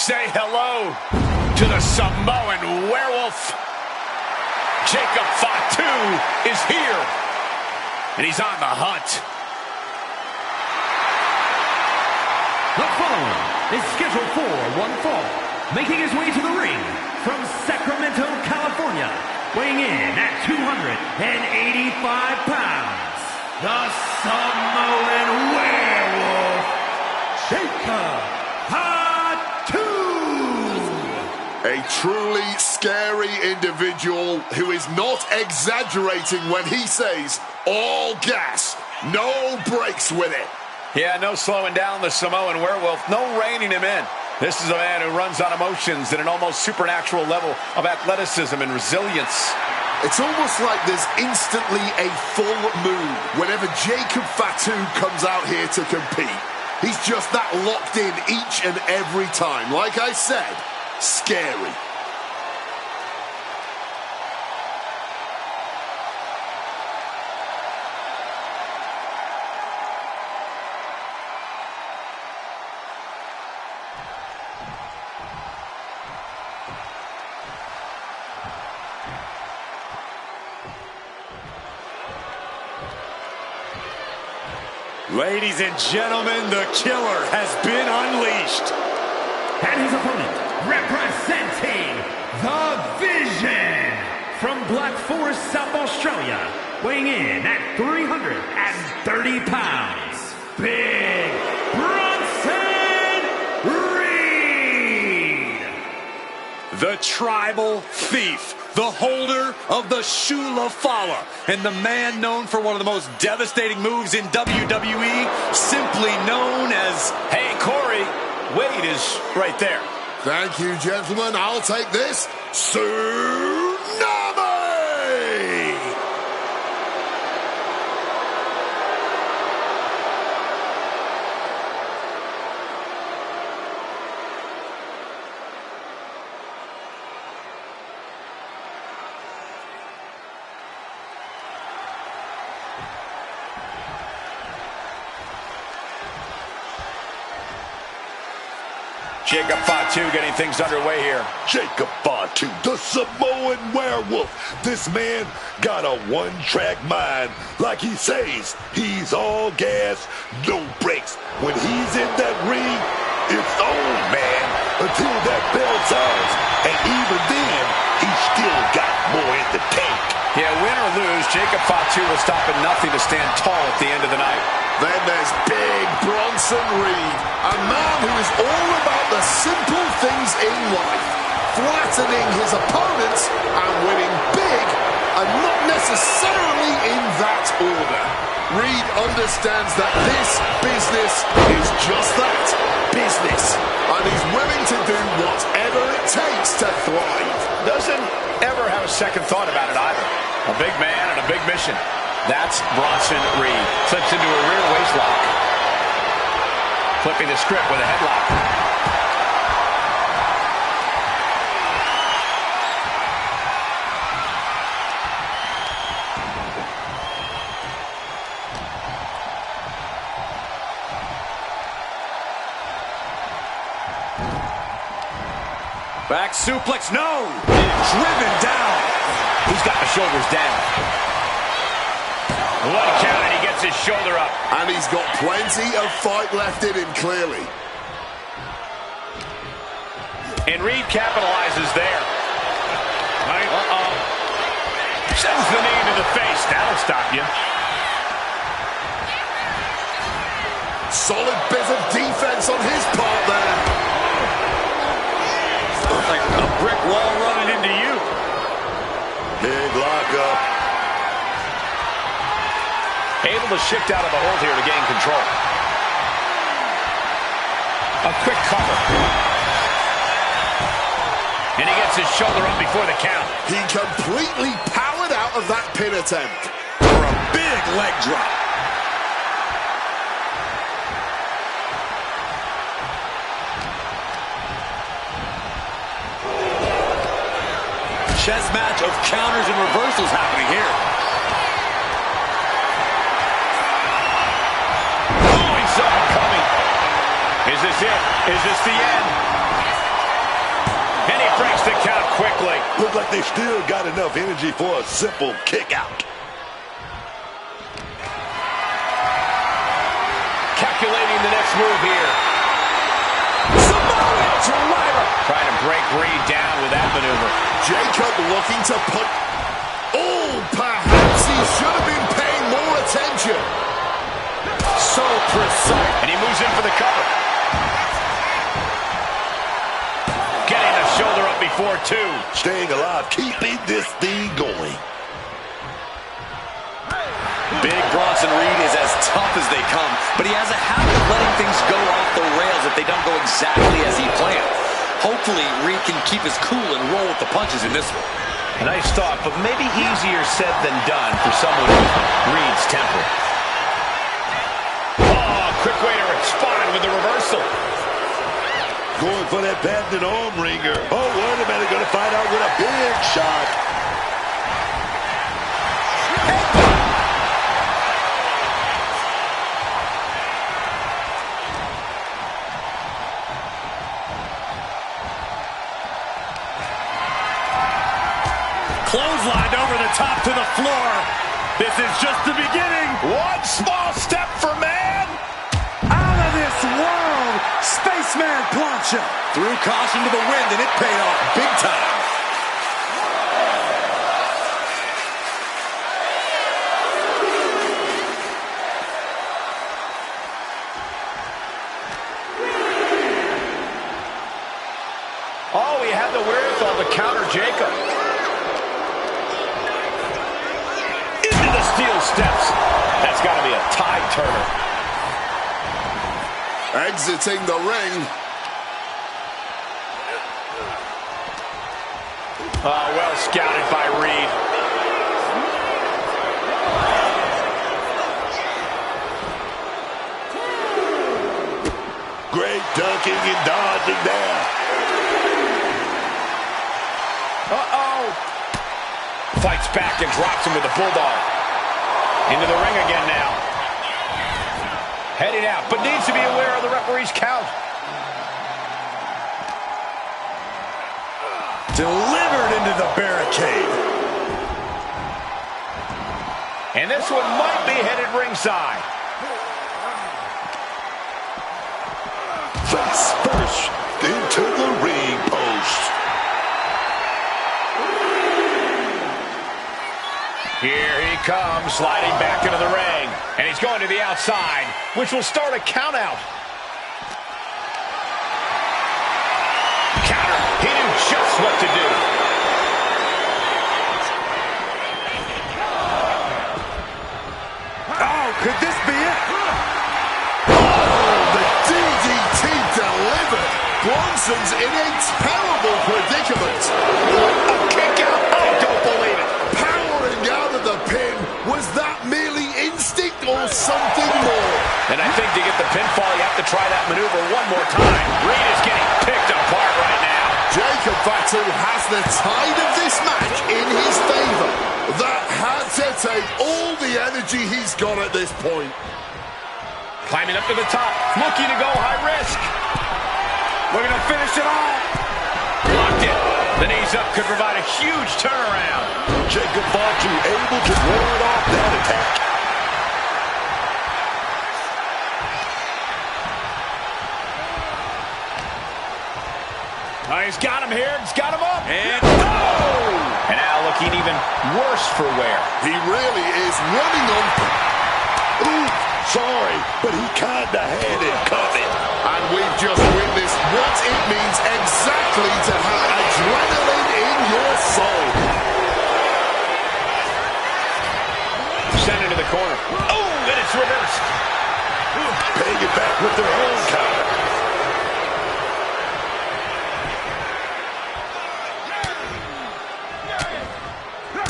say hello to the Samoan werewolf. Jacob Fatu is here, and he's on the hunt. The following is scheduled for one fall, making his way to the ring from Sacramento, California, weighing in at 285 pounds, the Samoan werewolf, Jacob Fatu. A truly scary individual who is not exaggerating when he says all gas, no brakes with it. Yeah, no slowing down the Samoan werewolf, no reining him in. This is a man who runs on emotions at an almost supernatural level of athleticism and resilience. It's almost like there's instantly a full mood whenever Jacob Fatu comes out here to compete. He's just that locked in each and every time. Like I said, scary. Ladies and gentlemen, the killer has been unleashed. And his opponent, representing the Vision, from Black Forest, South Australia, weighing in at 330 pounds, Big Bronson Reed. The tribal thief, the holder of the Shula Fala, and the man known for one of the most devastating moves in WWE, simply known as, hey, Corey, Wade is right there. Thank you, gentlemen. I'll take this. Tsunami! Jacob Fatu getting things underway here. Jacob Fatu, the Samoan werewolf. This man got a one-track mind. Like he says, he's all gas, no brakes. When he's in that ring, it's on, man, until that bell sounds. And even then, he's still got more in the tank. Yeah, win or lose, Jacob Fatu will stop at nothing to stand tall at the end of the night. Then there's Big Bronson Reed, a man who is all about the simple things in life, flattening his opponents and winning big, and not necessarily in that order. Reed understands that this business is just that, business, and he's willing to do whatever it takes to thrive. Doesn't ever have a second thought about it either. A big man and a big mission. That's Bronson Reed. Slips into a rear waist lock. Flipping the script with a headlock. Back suplex, no! Driven down. He's got the shoulders down. One count, and he gets his shoulder up. And he's got plenty of fight left in him, clearly. And Reed capitalizes there. Uh-oh. Sends the knee to the face. That'll stop you. Solid bit of defense on his part there. Like a brick wall running into you. Big lockup. Able to shift out of the hold here to gain control. A quick cover. And he gets his shoulder up before the count. He completely powered out of that pin attempt. For a big leg drop. Chess match of counters and reversals happening here. Oh, he saw it coming. Is this it? Is this the end? quickly. Look like they still got enough energy for a simple kick out. Calculating the next move here. Samoan driver. Trying to break Reed down with that maneuver. Jacob looking to put... Oh, perhaps he should have been paying more attention. So precise. And he moves in for the cover. Getting the shoulder up before two. Staying alive, keeping this thing going. Big Bronson Reed is as tough as they come, but he has a habit of letting things go off the rails if they don't go exactly as he planned. Hopefully, Reed can keep his cool and roll with the punches in this one. Nice thought, but maybe easier said than done for someone with Reed's temper. Oh, quick way to respond with the reversal. Going for that patented arm ringer. Oh, wait a minute, gonna find out with a big shot. Clotheslined over the top to the floor. This is just the beginning. One small step for man. Out of this world, Spaceman plancha. Threw caution to the wind, and it paid off big time. Oh, he had the wherewithal to counter Jacob. Into the steel steps. That's got to be a tide turner. Exiting the ring. Oh, well scouted by Reed. Great ducking and dodging there. Fights back and drops him with a bulldog. Into the ring again now. Heading out, but needs to be aware of the referee's count. Delivered into the barricade. And this one might be headed ringside. Face first into the ring post. Here he comes, sliding back into the ring. And he's going to the outside, which will start a count out. Counter. He knew just what to do. Oh, could this be it? Oh, the DDT delivered. Bronson's in a terrible predicament. A kick out. I don't believe it. Powering out of the pin. Was that merely instinct or something more? And I think to get the pinfall, you have to try that maneuver one more time. Reed is getting picked apart right now. Jacob Fatu has the tide of this match in his favor. That had to take all the energy he's got at this point. Climbing up to the top, looking to go high risk. Looking to finish it off. Blocked it. The knees up could provide a huge turnaround. Jacob Fatu able to ward off that attack. Oh, he's got him here. He's got him up. And oh! And now looking even worse for wear. He really is running on... Ooh, sorry, but he kinda had it coming. And we've just witnessed what it means exactly to have adrenaline in your soul. Sent into the corner. Oh, and it's reversed. Paying it back with their own counter.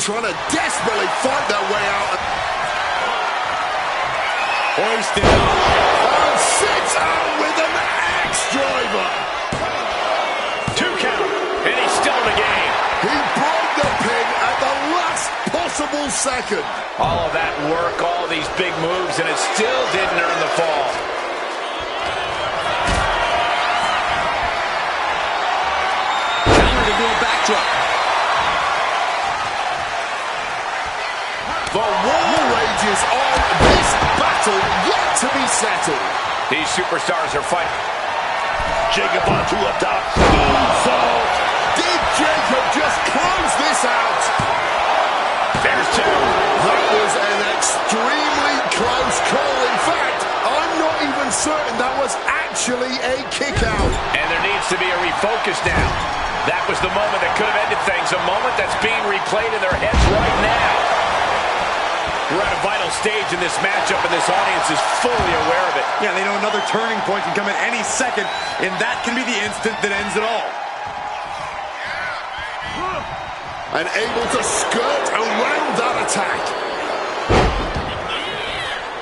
Trying to desperately fight their way out. Hoisted up. And sits out with an axe driver. 2 count. And he's still in the game. He broke the pin at the last possible second. All of that work, all these big moves, and it still didn't earn the fall. Countered into a backdrop. The war rages on. This battle yet to be settled. These superstars are fighting. Jacob Fatu up top. Moonsault. Did Jacob just close this out? There's two. That was an extremely close call. In fact, I'm not even certain that was actually a kick out. And there needs to be a refocus now. That was the moment that could have ended things. A moment that's being replayed in their heads right now. We're at a vital stage in this matchup, and this audience is fully aware of it. Yeah, they know another turning point can come at any second, and that can be the instant that ends it all. And able to skirt around that attack.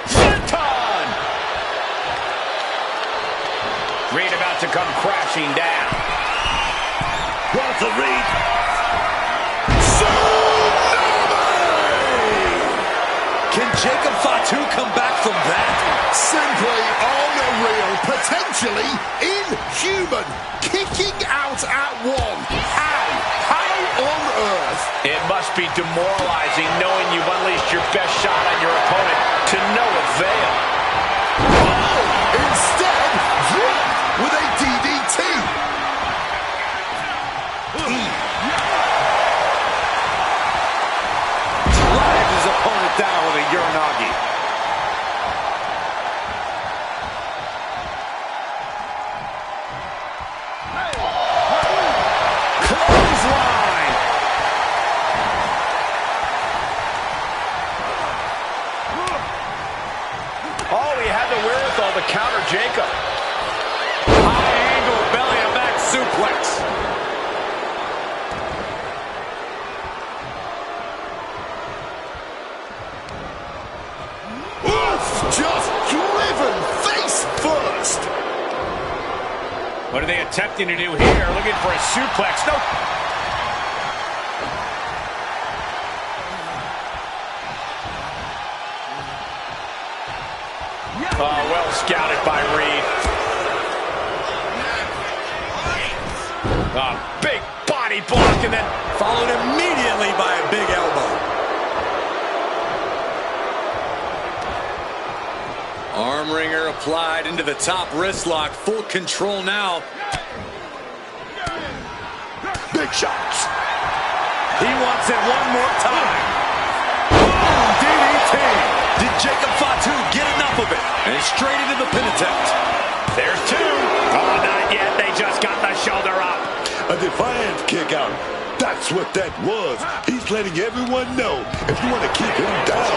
Senton! Reed about to come crashing down. Bronson Reed. Can Jacob Fatu come back from that? Simply unreal, potentially inhuman. Kicking out at one. How on earth? It must be demoralizing knowing you've unleashed your best shot on your opponent to no avail. Oh, instead, dropped with a DDT. Drives his opponent down with a Uranagi. Clothesline. Oh, he had the wherewithal to counter Jacob. High angle belly and back suplex. Just driven face first. What are they attempting to do here? Looking for a suplex. No. Oh, well scouted by Reed. A big body block and then Followed immediately by a big elbow. Arm wringer applied into the top wrist lock. Full control now. Big shots. He wants it one more time. Boom, DDT. Did Jacob Fatu get enough of it? And straight into the pin attempt. there's two. Oh, not yet. They just got the shoulder up. A defiant kick out. That's what that was. He's letting everyone know if you want to keep him down,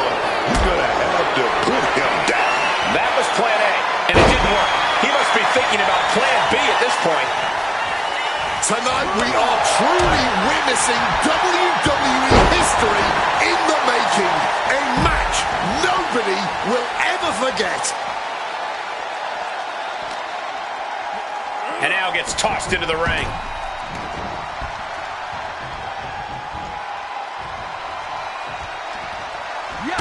you're going to have to put him down. That was plan A, and it didn't work. He must be thinking about plan B at this point. Tonight we are truly witnessing WWE history in the making. A match nobody will ever forget. And now gets tossed into the ring.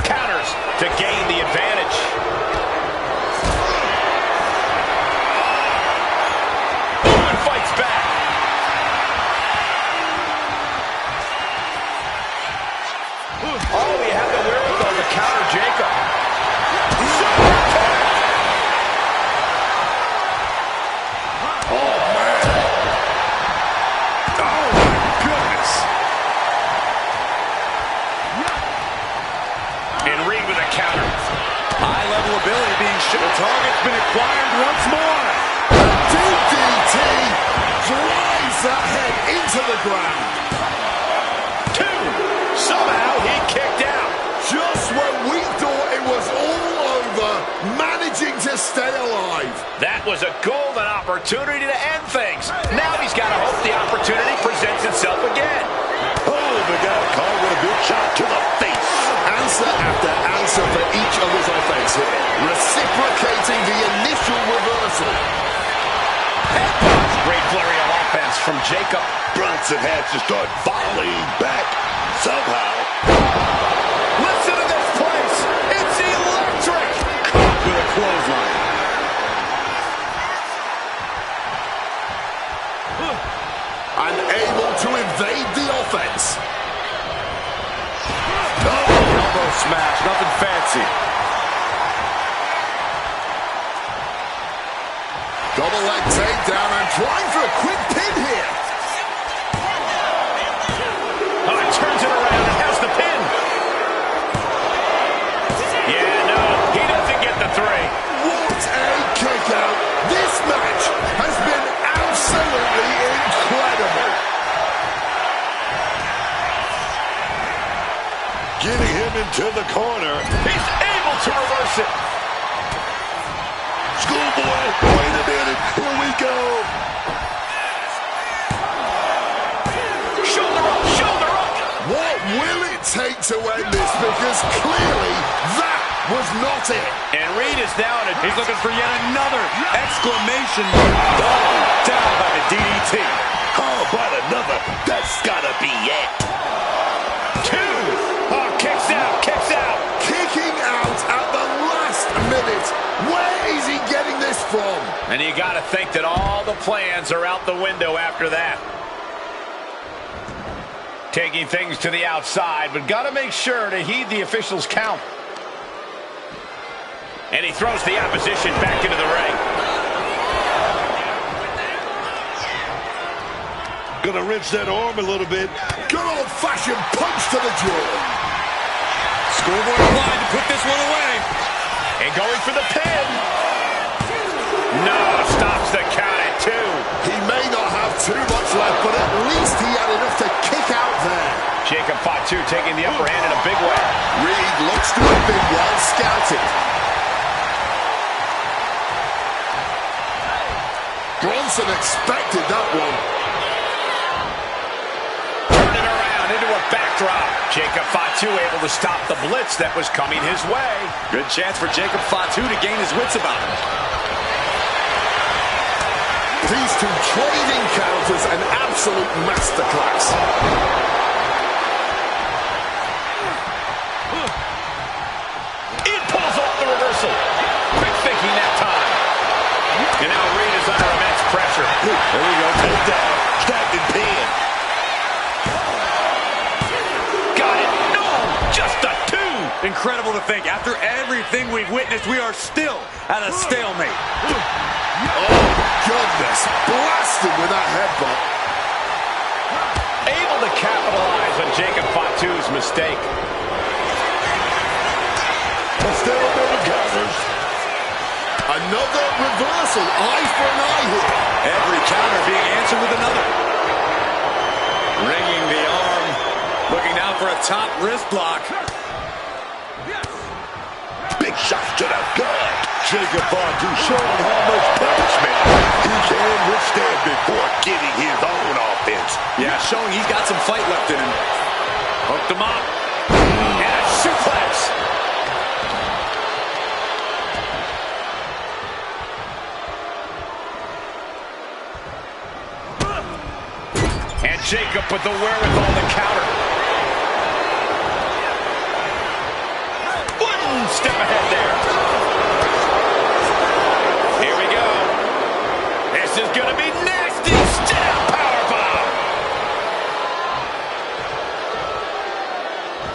Counters to gain the advantage. And fights back. Oh, he had the wherewithal to counter Jacob. Oh, man. Oh, my goodness. And Reed with a counter. High level ability being shown. The target's been acquired once more. DDT drives that head into the ground. Two. Somehow he kicked out. Just when we thought it was all over, managing to stay alive. That was a golden opportunity to end things. Now he's got to hope the opportunity presents itself again. Oh, they got a call with a big shot to the face. Answer after answer for each other's offense here. Reciprocating the initial reversal. Great flurry of offense from Jacob. Bronson has to start volleying back somehow. Listen to this place. It's electric. Caught with a clothesline. Unable to evade the offense. Elbow smash. Double leg takedown and trying for a quick pin here. Oh, it turns it around and has the pin. Yeah, no, he doesn't get the 3. What a kick out. This match has been absolutely incredible. Getting him into the corner. He's able to reverse it. Schoolboy, wait a minute. Here we go. Shoulder up, shoulder up. What will it take to end this? Because clearly that was not it. And Reed is now in a... He's looking for yet another exclamation. Oh, down by the DDT. How about another? That's gotta be it. 2. Oh, kicks out, kicks out. Kicking out at the last minute. Where is he getting this from? And you got to think that all the plans are out the window after that. Taking things to the outside, but got to make sure to heed the officials' count. And he throws the opposition back into the ring. Gonna wrench that arm a little bit. Good old-fashioned punch to the jaw. Schoolboy applied to put this one away. And going for the pin. No, stops the count at 2. He may not have too much left, but at least he had enough to kick out there. Jacob Fatu taking the upper hand in a big way. Reed looks to have been well scouted. Bronson expected that one. Turning around into a backdrop. Jacob Fatu able to stop the blitz that was coming his way. Good chance for Jacob Fatu to gain his wits about him. These two trading counters, an absolute masterclass. It pulls off the reversal. Quick thinking that time. And now Reed is under immense pressure. There we go. Take down. Stacked and pinned. Got it. No, just a 2. Incredible to think. After everything we've witnessed, we are still at a stalemate. Oh, goodness. Blasted with that headbutt. Able to capitalize on Jacob Fatu's mistake. A stalemate of counters. Another reversal. Eye for an eye here. Every counter being answered with another. Ringing the arm. Looking now for a top wrist block. Big shot to the gut. Jacob Fatu showing how much punishment he can withstand before getting his own offense. Yeah, showing he's got some fight left in him. Hooked him up. And a suplex. And Jacob with the wherewithal to counter. One step ahead there. Here we go. This is going to be nasty. Step powerbomb.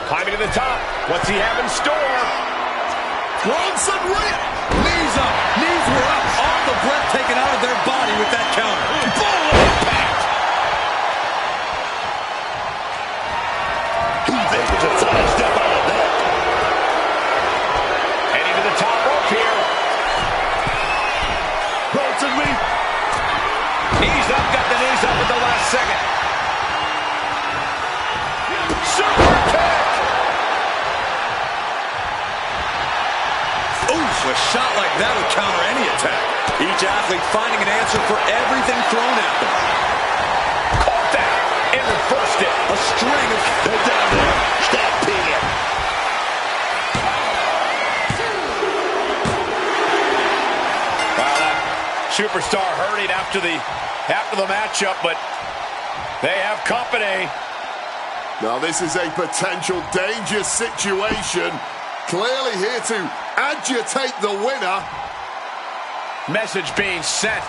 Climbing to the top. What's he have in store? Bronson Reed. Knees up. Knees were up. All the breath taken out of their body with that counter. Boom! Impact. He's able to sidestep out of that. Heading to the top rope here. Bronson Reed. Knees up, got the knees up at the last second. Super kick. Oof, a shot like that would counter any attack. Each athlete finding an answer for everything thrown at them. Caught that and reversed it. A string of... They're down there. Step pin. Wow, that superstar hurting after the matchup, but they have company. Now this is a potential dangerous situation. Clearly here to agitate the winner. Message being sent.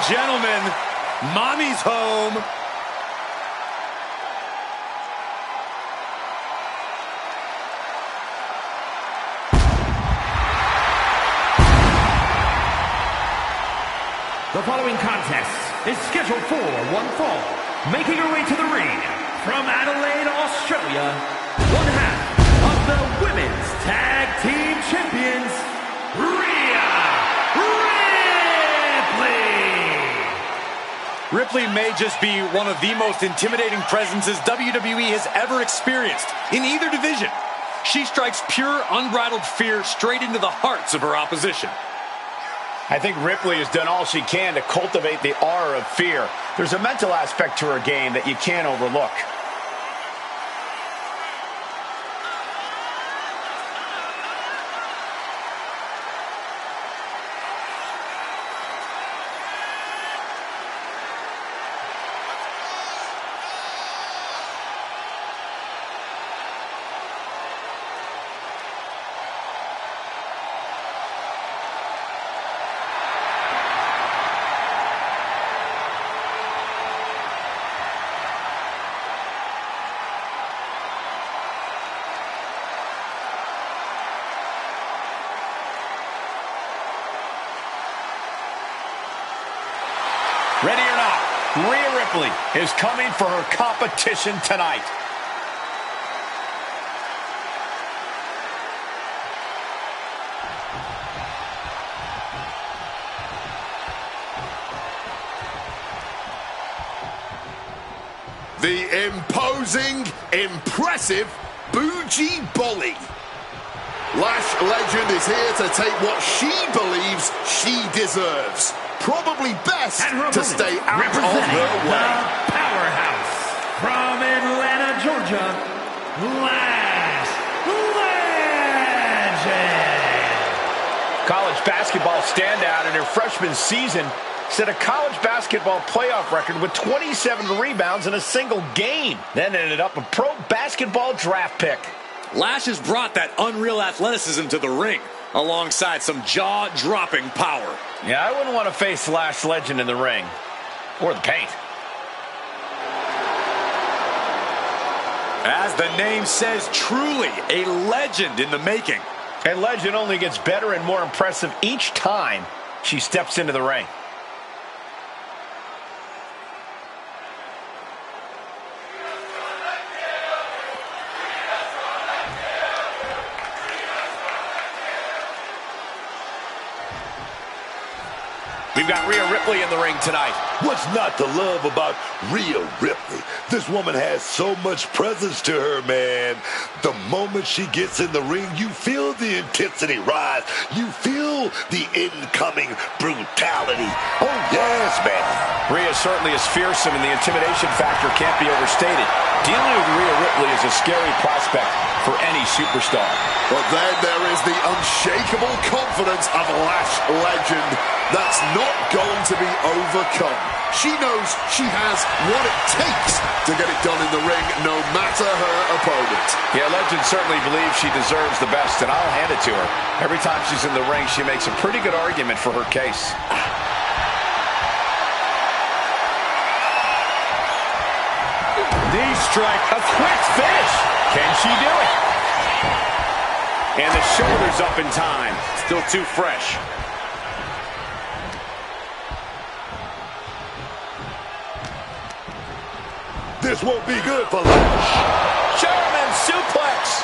gentlemen, Mommy's home. The following contest is scheduled for one fall. Making her way to the ring from Adelaide, Australia, one half of the Women's Tag Team Champions, Rhea Ripley! Ripley may just be one of the most intimidating presences WWE has ever experienced in either division. She strikes pure, unbridled fear straight into the hearts of her opposition. I think Ripley has done all she can to cultivate the aura of fear. There's a mental aspect to her game that you can't overlook. Ready or not, Rhea Ripley is coming for her competition tonight. The imposing, impressive Bougie Bolly. Lash Legend is here to take what she believes she deserves. Probably best to stay out of her way. The powerhouse from Atlanta, Georgia, Lash Legend. College basketball standout in her freshman season set a college basketball playoff record with 27 rebounds in a single game. Then ended up a pro basketball draft pick. Lash has brought that unreal athleticism to the ring, alongside some jaw-dropping power. Yeah, I wouldn't want to face Lash Legend in the ring. Or the paint. As the name says, truly a legend in the making. And Legend only gets better and more impressive each time she steps into the ring. We've got Rhea Ripley in the ring tonight. What's not to love about Rhea Ripley? This woman has so much presence to her, man. The moment she gets in the ring, you feel the intensity rise. You feel the incoming brutality. Oh, yes, man. Rhea certainly is fearsome, and the intimidation factor can't be overstated. Dealing with Rhea Ripley is a scary prospect for any superstar. But then there is the unshakable confidence of Lash Legend that's not going to be overcome. She knows she has what it takes to get it done in the ring, no matter her opponent. Yeah, Legend certainly believes she deserves the best, and I'll hand it to her. Every time she's in the ring, she makes a pretty good argument for her case. Knee strike. A quick finish. Can she do it? And the shoulder's up in time. Still too fresh. This won't be good for Lash. German suplex.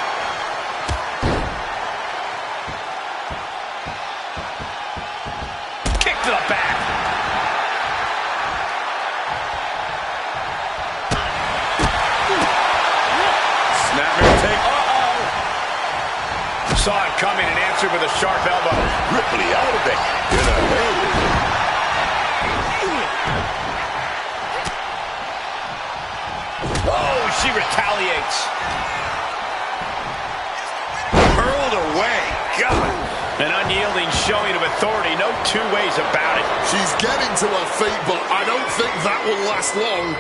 Kick to the back. Snapmare take. Saw it coming and answered with a sharp elbow. Ripley out of it in a hurry. Oh, she retaliates. Hurled away. God. An unyielding showing of authority. No two ways about it. She's getting to her feet, but I don't think that will last long.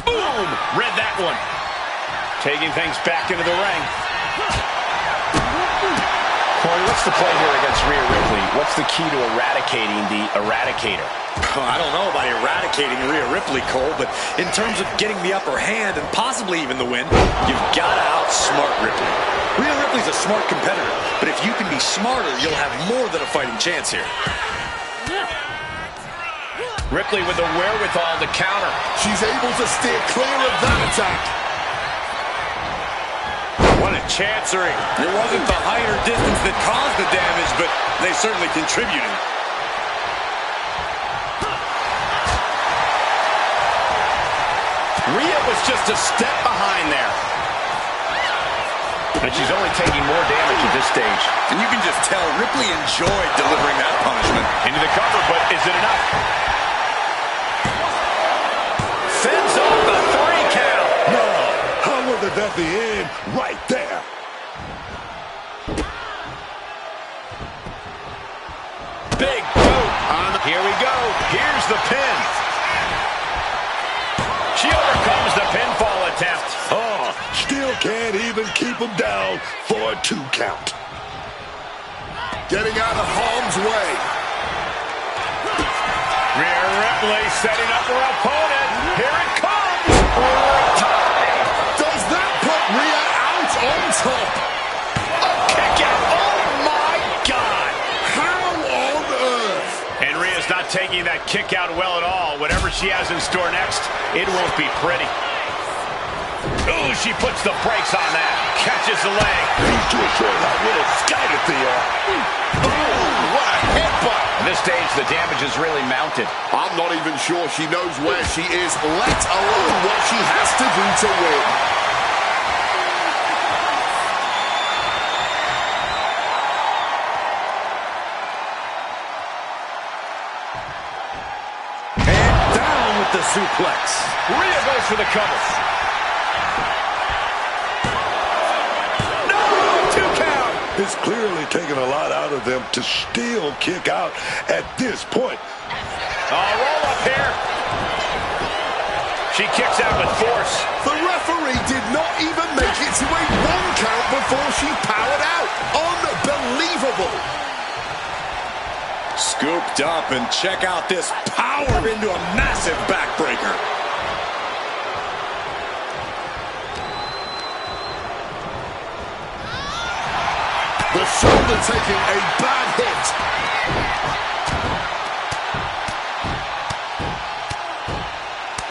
Boom! Read that one. Taking things back into the ring. Corey, what's the play here against Rhea Ripley? What's the key to eradicating the Eradicator? I don't know about eradicating Rhea Ripley, Cole, but in terms of getting the upper hand and possibly even the win, you've got to outsmart Ripley. Rhea Ripley's a smart competitor, but if you can be smarter, you'll have more than a fighting chance here. Ripley with the wherewithal to counter. She's able to steer clear of that attack. What a chancery. It wasn't the height or distance that caused the damage, but they certainly contributed. Rhea was just a step behind there. And she's only taking more damage at this stage. And you can just tell Ripley enjoyed delivering that punishment. Into the cover, but is it enough? Fends off the 3 count. No, how was it at the end? Right there. Big boot. Here we go. Here's the pin. She overcomes the pinfall attempt. Oh, still can't even keep him down for a 2 count. Getting out of harm's way. Rhea Ripley setting up her opponent. Here it comes. Does that put Rhea out on top? A kick out. Oh, my God. How on earth? And Rhea's not taking that kick out well at all. Whatever she has in store next, it won't be pretty. Ooh, she puts the brakes on that. Catches the leg. He's too short how little scattered the Ooh, what a headbutt. At this stage, the damage is really mounted. I'm not even sure she knows where she is, let alone what she has to do to win. And down with the suplex. Rhea goes for the cover. It's clearly taken a lot out of them to still kick out at this point. Roll up here. She kicks out with force. The referee did not even make it to a 1 count before she powered out. Unbelievable. Scooped up, and check out this power into a massive backbreaker. The shoulder taking a bad hit.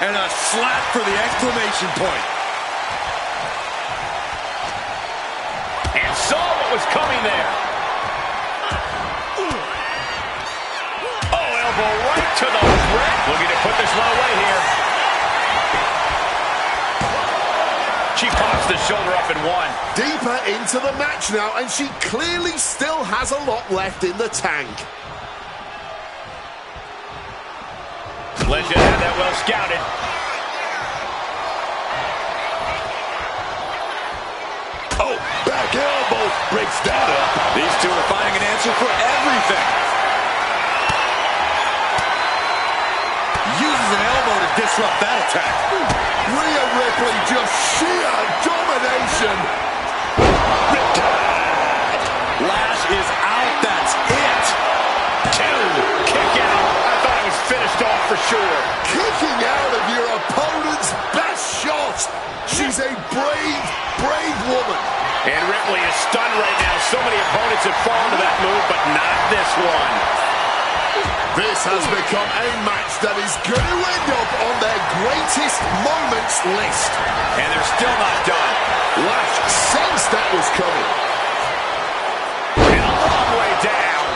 And a slap for the exclamation point. And saw what was coming there. Oh, elbow right to the throat. Looking to put this one away here. She pops the shoulder up and 1. Deeper into the match now, and she clearly still has a lot left in the tank. Legend had that well scouted. Oh, back elbow breaks that up. These two are finding an answer for everything. Uses an elbow to disrupt that attack. Rhea Ripley just sheer domination. Lash is out, that's it. 2, kick out. I thought it was finished off for sure. Kicking out of your opponent's best shot. She's a brave, brave woman. And Ripley is stunned right now. So many opponents have fallen to that move, but not this one. This has become a match that is going to end up on their greatest moments list. And they're still not done. Lash sensed that was coming. And a long way down.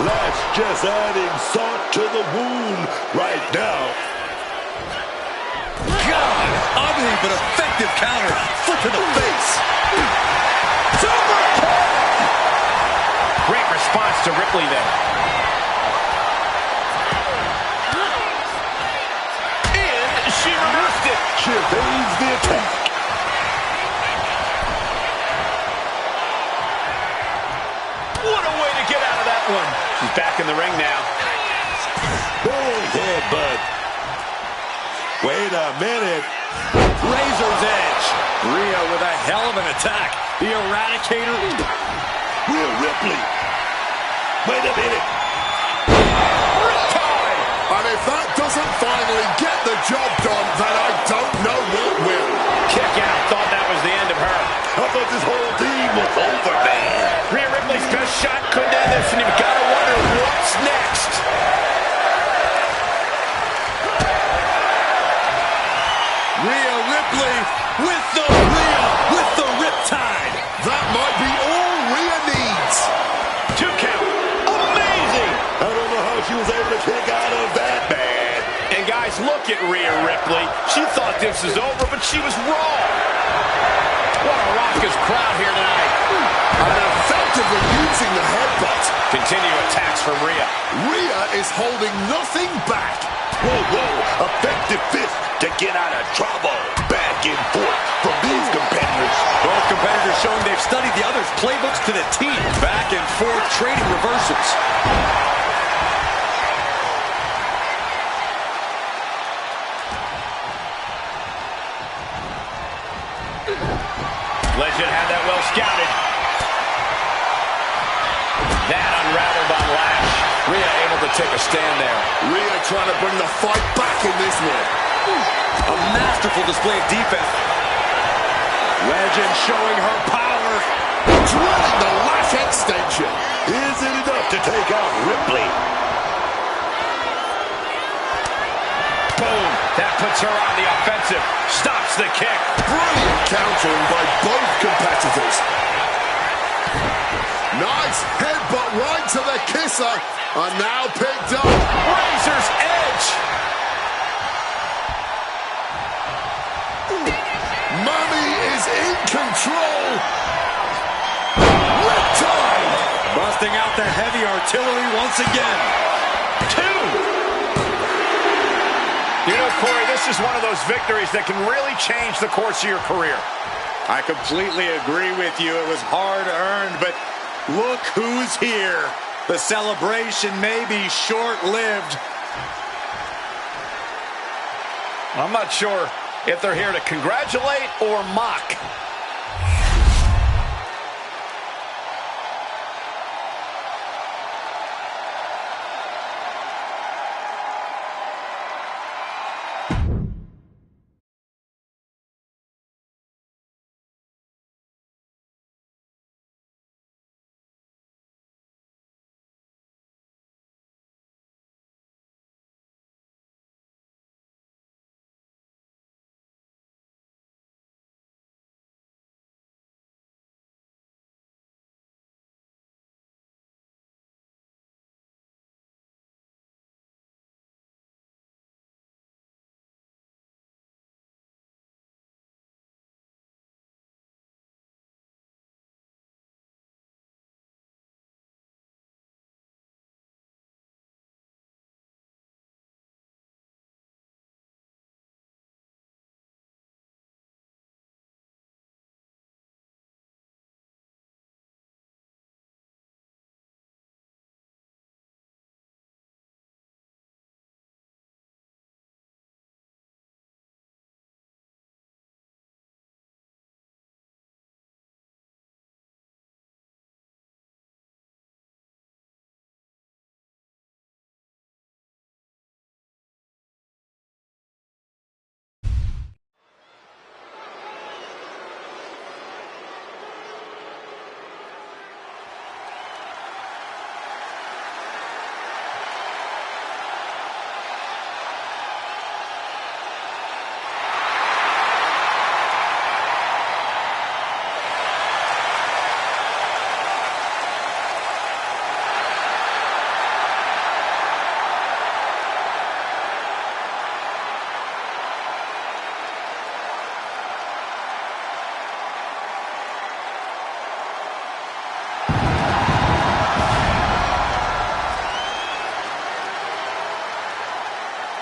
Lash just adding salt to the wound right now. God, ugly but effective counter. Foot to the face. Super kick! Great response to Ripley there. And she reversed it. She evades the attack. What a way to get out of that one. She's back in the ring now. Big headbutt. Wait a minute. Razor's edge. Rhea with a hell of an attack. The Eradicator. Rhea Ripley. Wait a minute. And if that doesn't finally get the job done, then I don't know what will. Kick out. Thought that was the end of her. I thought this whole team was over, man. Rhea Ripley's best shot couldn't end this, and you've got to wonder what's next. Rhea Ripley with the Riptide. That might be all Rhea needs. 2 count. Amazing. I don't know how she was able to kick out of that, man. And guys, look at Rhea Ripley. She thought this was over, but she was wrong. What a raucous crowd here tonight. And effectively using the headbutt. Continue attacks from Rhea. Rhea is holding nothing back. Whoa. Effective fist to get out of trouble. Back and forth from these competitors. Both competitors showing they've studied the other's playbooks to the T. Back and forth trading reversals. Legend had that well scouted. That unraveled on Lash. Rhea able to take a stand there. Rhea trying to bring the fight back in this one. A masterful display of defense. Legend showing her power. Drilling the lash extension. Is it enough to take out Ripley? Boom. That puts her on the offensive. Stops the kick. Brilliant countering by both competitors. Nice headbutt right to the kisser. And now picked up. Razor's edge. Mummy is in control. Riptide. Busting out the heavy artillery once again. 2. You know, Corey, this is one of those victories that can really change the course of your career. I completely agree with you. It was hard-earned, but look who's here. The celebration may be short-lived. I'm not sure if they're here to congratulate or mock.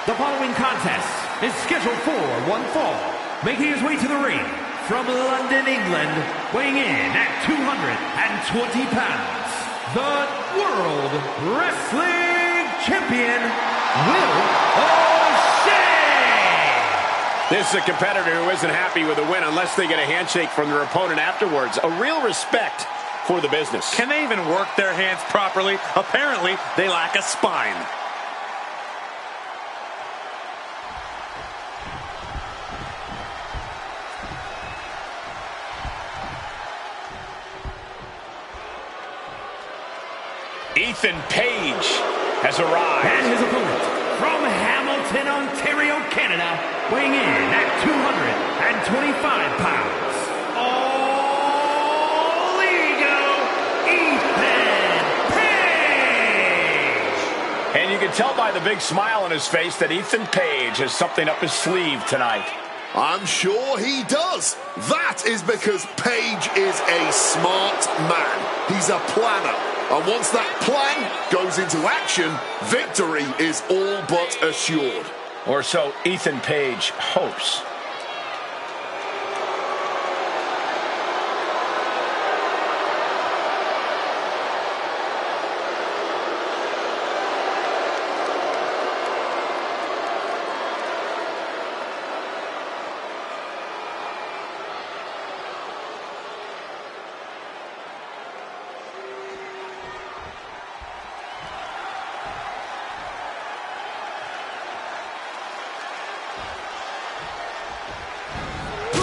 The following contest is scheduled for one fall. Making his way to the ring from London, England, weighing in at 220 pounds, the World Wrestling Champion, Will O'Shea. This is a competitor who isn't happy with a win unless they get a handshake from their opponent afterwards. A real respect for the business. Can they even work their hands properly? Apparently, they lack a spine. Ethan Page has arrived. And his opponent, from Hamilton, Ontario, Canada, weighing in at 225 pounds, All Ego, Ethan Page! And you can tell by the big smile on his face that Ethan Page has something up his sleeve tonight. I'm sure he does. That is because Page is a smart man. He's a planner. And once that plan goes into action, victory is all but assured. Or so Ethan Page hopes.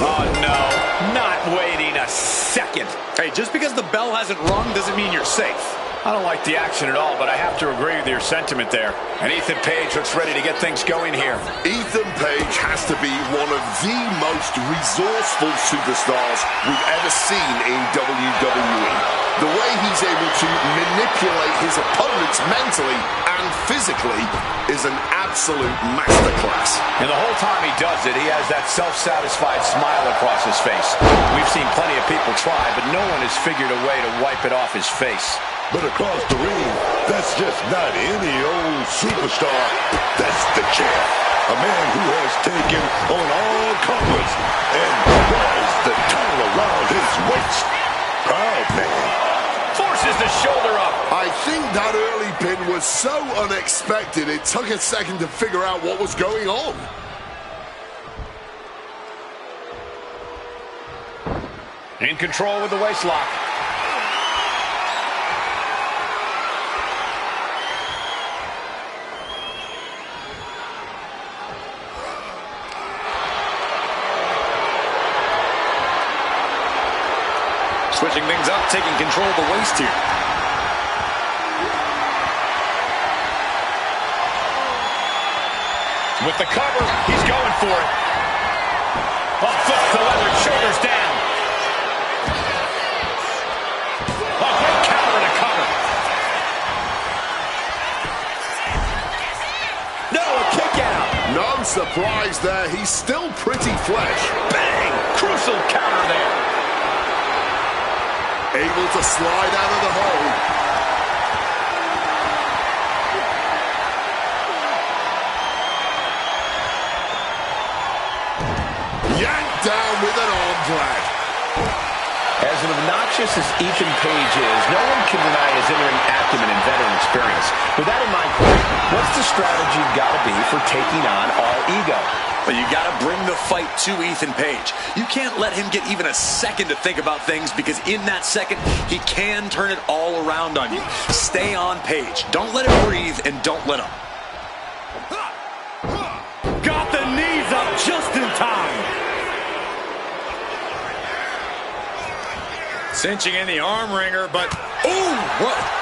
Oh, no. Not waiting a second. Hey, just because the bell hasn't rung doesn't mean you're safe. I don't like the action at all, but I have to agree with your sentiment there. And Ethan Page looks ready to get things going here. Ethan Page has to be one of the most resourceful superstars we've ever seen in WWE. The way he's able to manipulate his opponents mentally and physically is an absolute masterclass. And the whole time he does it, he has that self-satisfied smile across his face. We've seen plenty of people try, but no one has figured a way to wipe it off his face. But across the ring, that's just not any old superstar. That's the champ. A man who has taken on all comers and wears the title around his waist. Proud man. Forces the shoulder up. I think that early pin was so unexpected, it took a second to figure out what was going on. In control with the waist lock. Switching things up, taking control of the waist here. With the cover, he's going for it. Oh, foot to leather, shoulders down. Oh, great counter to cover. No, a kick out. No surprise there, he's still pretty fresh. Bang! Crucial counter there. Able to slide out of the hole. Yanked down with an arm drag. As obnoxious as Ethan Page is, no one can deny his in-ring acumen and veteran experience. With that in mind, what's the strategy got to be for taking on All Ego? But you got to bring the fight to Ethan Page. You can't let him get even a second to think about things, because in that second, he can turn it all around on you. Stay on Page. Don't let him breathe, and don't let him. Got the knees up just in time. Cinching in the arm wringer, but ooh,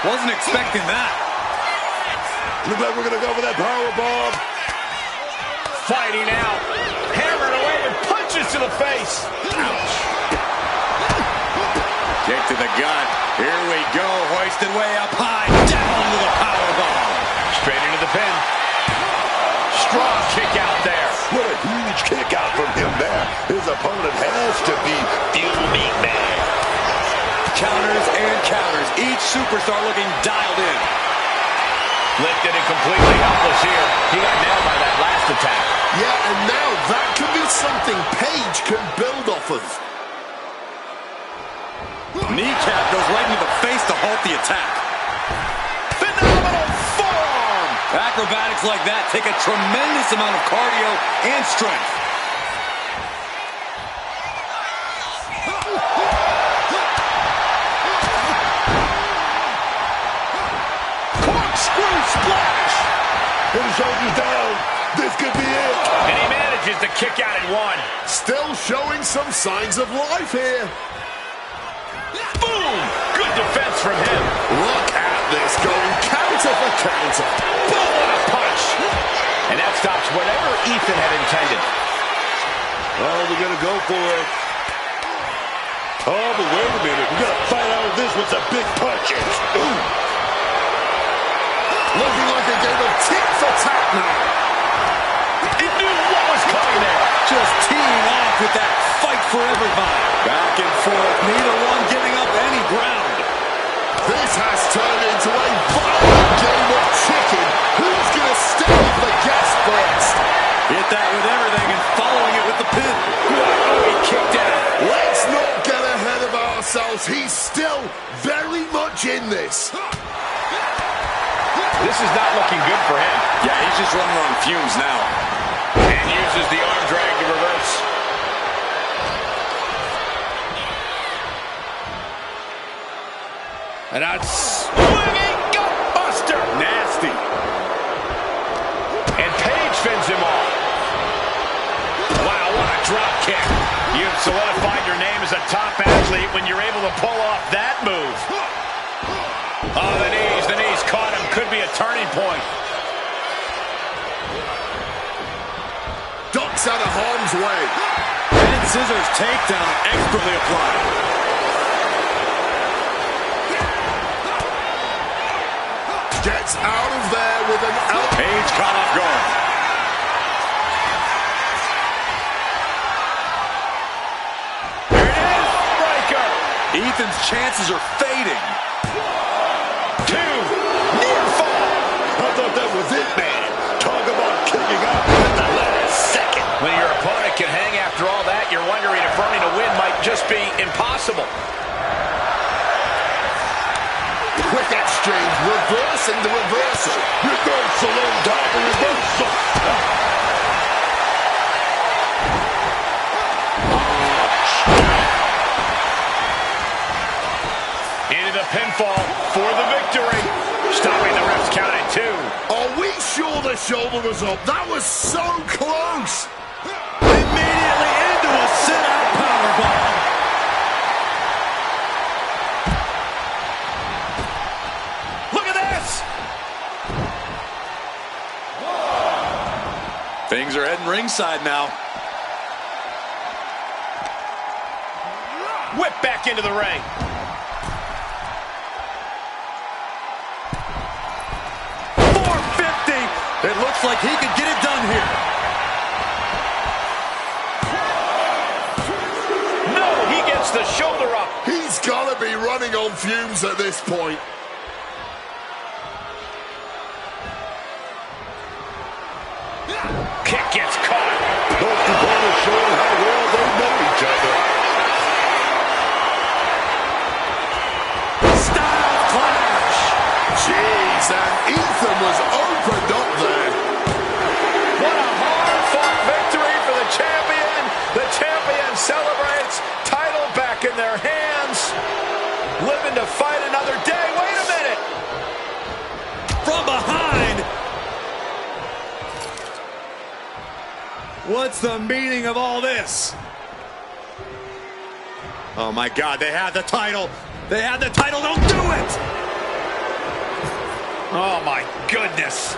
wasn't expecting that. Look like we're going to go for that power bomb. Fighting out. Hammered away with punches to the face. Ouch. Kick to the gut. Here we go. Hoisted way up high. Down to the power bomb. Straight into the pin. Strong kick out there. What a huge kick out from him there. His opponent has to be fuming man. Counters and counters. Each superstar looking dialed in. Lifted and completely helpless here. He got nailed by that last attack. Yeah, and now that could be something Page can build off of. Kneecap goes right into the face to halt the attack. Phenomenal forearm. Acrobatics like that take a tremendous amount of cardio and strength. Screw splash. Put his shoulders down. This could be it. And he manages to kick out at one. Still showing some signs of life here. Boom! Good defense from him. Look at this, going counter for counter. Boom! What a punch! And that stops whatever Ethan had intended. Oh, we're going to go for it. Oh, but wait a minute. We got to fight out of this with some big punches. Ooh. Looking like a game of tit for tat now. He knew what was coming there. Just teeing off with that fight forever vibe. Back and forth, neither one giving up any ground. This has turned into a violent game of chicken. Who's going to stave the gas first? Hit that with everything and following it with the pin. Oh, he kicked out. Let's not get ahead of ourselves. He's still very much in this. This is not looking good for him. Yeah, he's just running on fumes now. And uses the arm drag to reverse. And that's Swinging gutbuster. nasty. And Page fins him off. Wow, what a drop kick. You've solidified your name as a top athlete when you're able to pull off that move. Oh, the knees caught him. Could be a turning point. Ducks out of harm's way. And scissors takedown expertly applied. Gets out of there with an elbow. Page caught off guard. Here it is. Breaker. Ethan's chances are fading. 2. Near fall. I thought that was it, man. Talk about kicking out at the last second. When your opponent can hang after all that, you're wondering if earning a win might just be impossible. Quick exchange, reversing the reversal. Reversal on top of reversal. Into the pinfall for the victory. Stopping the ref's count at 2. Are we sure the shoulder was up? That was so close. Immediately into a sit-out powerbomb. Look at this. Things are heading ringside now. Whip back into the ring. It looks like he could get it done here. No, he gets the shoulder up. He's got to be running on fumes at this point. Kick gets caught. Both components showing how well they know each other. Style clash. Jeez, and Ethan was opened up there. What a hard-fought victory for the champion. The champion celebrates. Title back in their hands. Living to fight another day. Wait a minute. From behind. What's the meaning of all this? Oh my God, they had the title. They had the title, don't do it! Oh my goodness.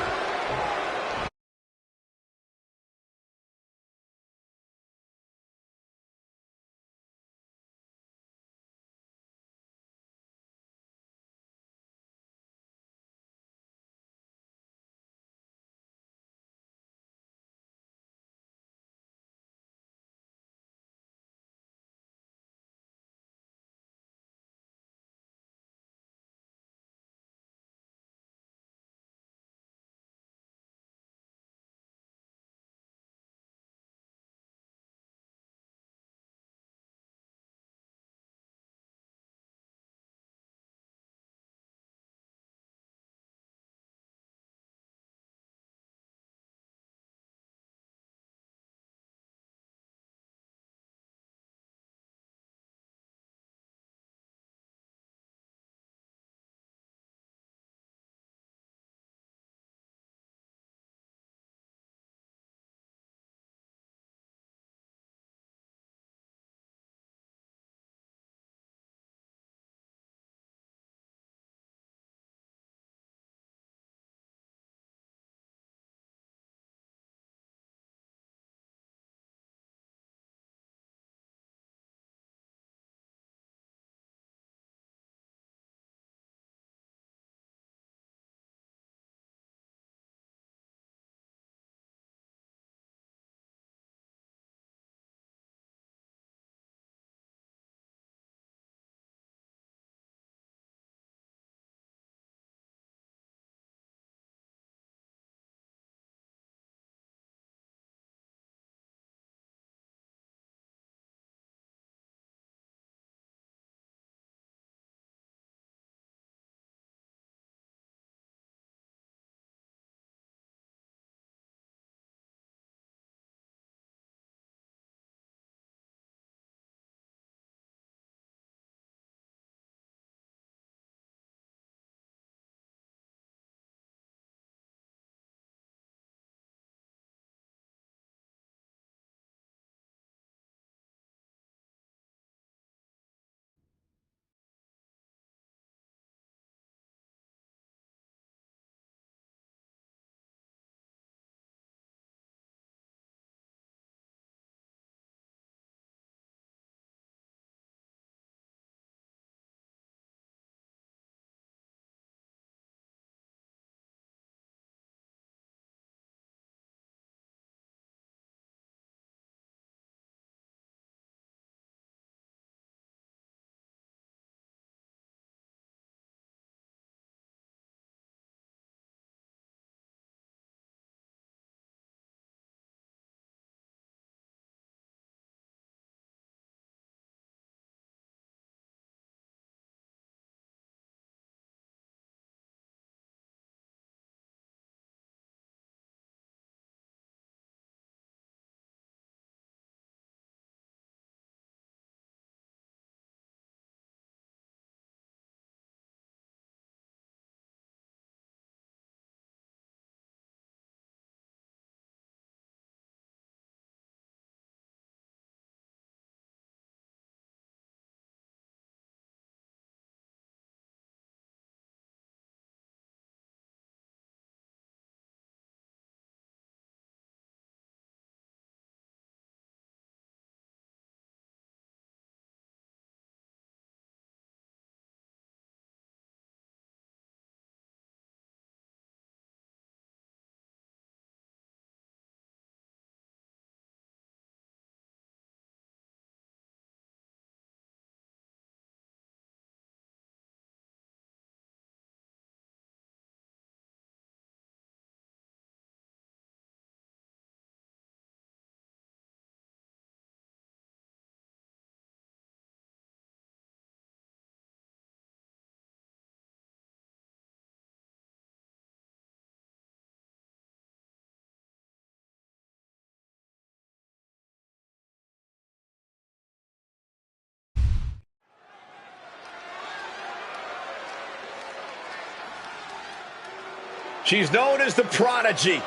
She's known as the Prodigy,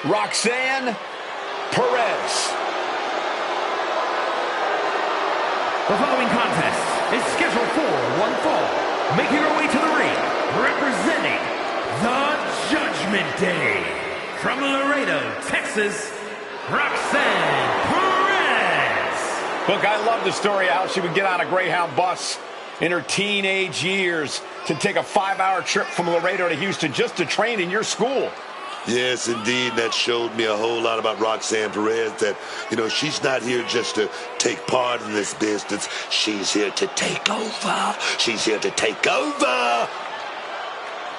Roxanne Perez. The following contest is scheduled for one fall. Making her way to the ring, representing the Judgment Day, from Laredo, Texas, Roxanne Perez. Look, I love the story of how she would get on a Greyhound bus in her teenage years to take a 5-hour trip from Laredo to Houston just to train in your school. Yes, indeed. That showed me a whole lot about Roxanne Perez, that, she's not here just to take part in this business. She's here to take over. She's here to take over.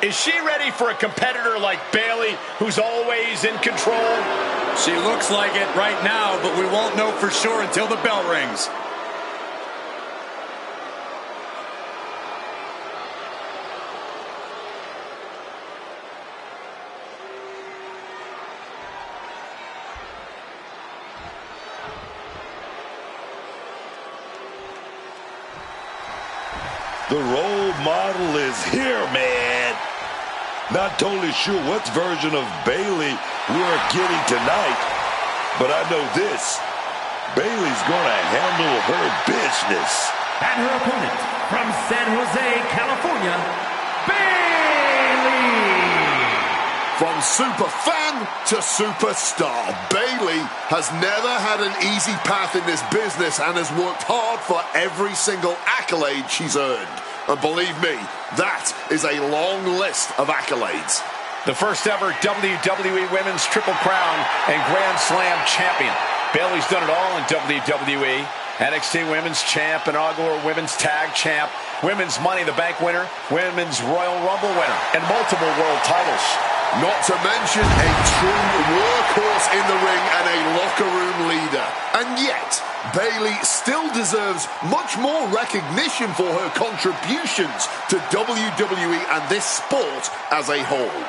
Is she ready for a competitor like Bayley, who's always in control? She looks like it right now, but we won't know for sure until the bell rings. The role model is here, man. Not totally sure what version of Bayley we're getting tonight, but I know this. Bayley's gonna handle her business. And her opponent, from San Jose, California, Bayley. From super fan to superstar, Bayley has never had an easy path in this business and has worked hard for every single accolade she's earned. And believe me, that is a long list of accolades. The first ever WWE Women's Triple Crown and Grand Slam champion. Bayley's done it all in WWE. NXT Women's Champ, inaugural Women's Tag Champ, Women's Money in the Bank winner, Women's Royal Rumble winner, and multiple world titles. Not to mention a true workhorse in the ring and a locker room leader. And yet, Bayley still deserves much more recognition for her contributions to WWE and this sport as a whole.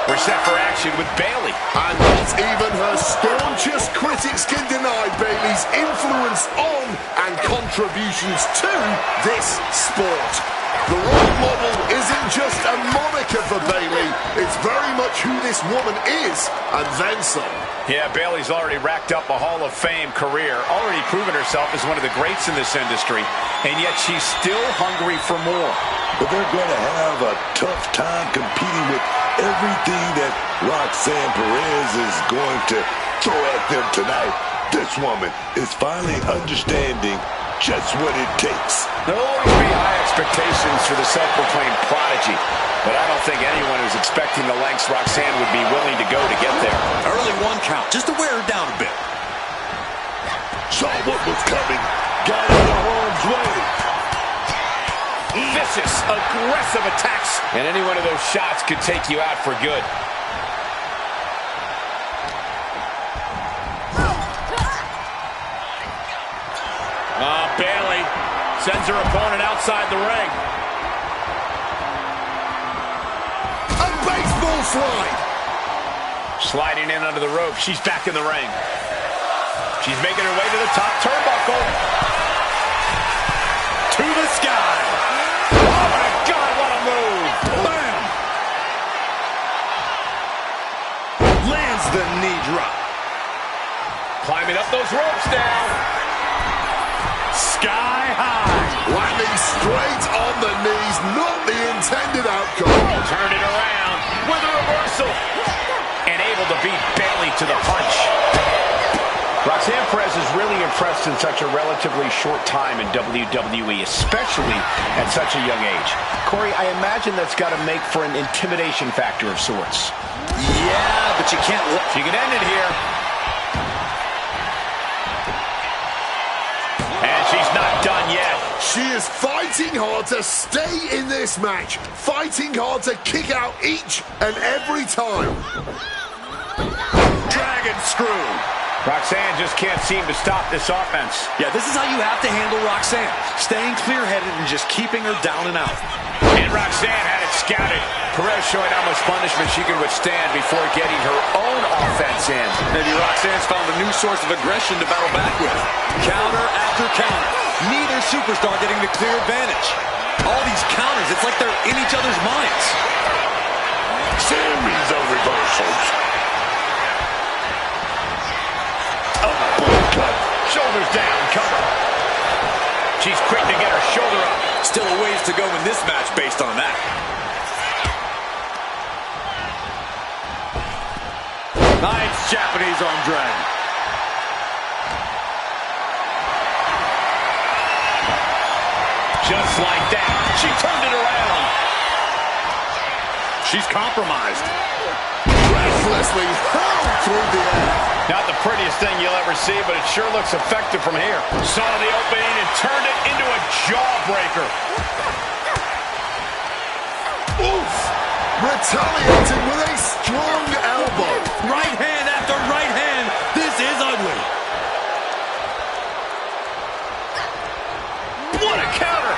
We're set for action with Bayley. And not even her staunchest critics can deny Bayley's influence on and contributions to this sport. The role model isn't just a moniker for Bayley, it's very much who this woman is, and then some. Yeah, Bayley's already racked up a Hall of Fame career, already proven herself as one of the greats in this industry, and yet she's still hungry for more. But they're going to have a tough time competing with everything that Roxanne Perez is going to throw at them tonight. This woman is finally understanding just what it takes. There'll always be high expectations for the self-proclaimed prodigy, but I don't think anyone who's expecting the lengths Roxanne would be willing to go to get there. Early 1 count, just to wear her down a bit. Saw what was coming, got out of harm's way. Vicious, aggressive attacks, and any one of those shots could take you out for good. Bayley sends her opponent outside the ring. A baseball slide. Sliding in under the rope. She's back in the ring. She's making her way to the top turnbuckle. To the sky. Oh my God, what a move. Bam! Lands the knee drop. Climbing up those ropes now. Sky high. Landing straight on the knees, not the intended outcome. Turned it around with a reversal. And able to beat Bayley to the punch. Roxanne Perez is really impressed in such a relatively short time in WWE, especially at such a young age. Corey, I imagine that's got to make for an intimidation factor of sorts. Yeah, but you can't... She can end it here. And she's not done yet. She is fighting hard to stay in this match, fighting hard to kick out each and every time. Dragon screw. Roxanne just can't seem to stop this offense. Yeah, this is how you have to handle Roxanne. Staying clear-headed and just keeping her down and out. And Roxanne had it scouted. Perez showing how much punishment she can withstand before getting her own offense in. Maybe Roxanne's found a new source of aggression to battle back with. Counter after counter. Neither superstar getting the clear advantage. All these counters, it's like they're in each other's minds. Series of reversals. Uppercut. Shoulders down, cover. She's quick to get her shoulder up. Still a ways to go in this match based on that. Nice Japanese arm drag. Just like that, she turned it around. She's compromised. Breathlessly hurled through the air. Not the prettiest thing you'll ever see, but it sure looks effective from here. Saw the opening and turned it into a jawbreaker. Oof! Retaliating with a strong elbow. Right hand after right hand. This is ugly. What a counter!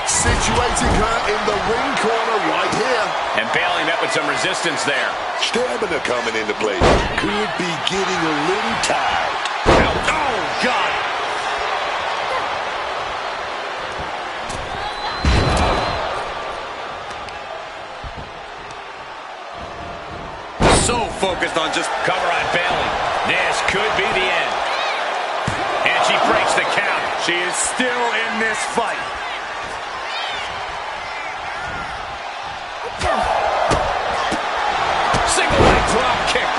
Situating her in the ring corner right here. And Bayley met with some resistance there. Stamina coming into play. Could be getting a little tired. Oh, God. So focused on just Cover on Bayley. This could be the end. And she breaks the count. she is still in this fight. Single leg drop kick.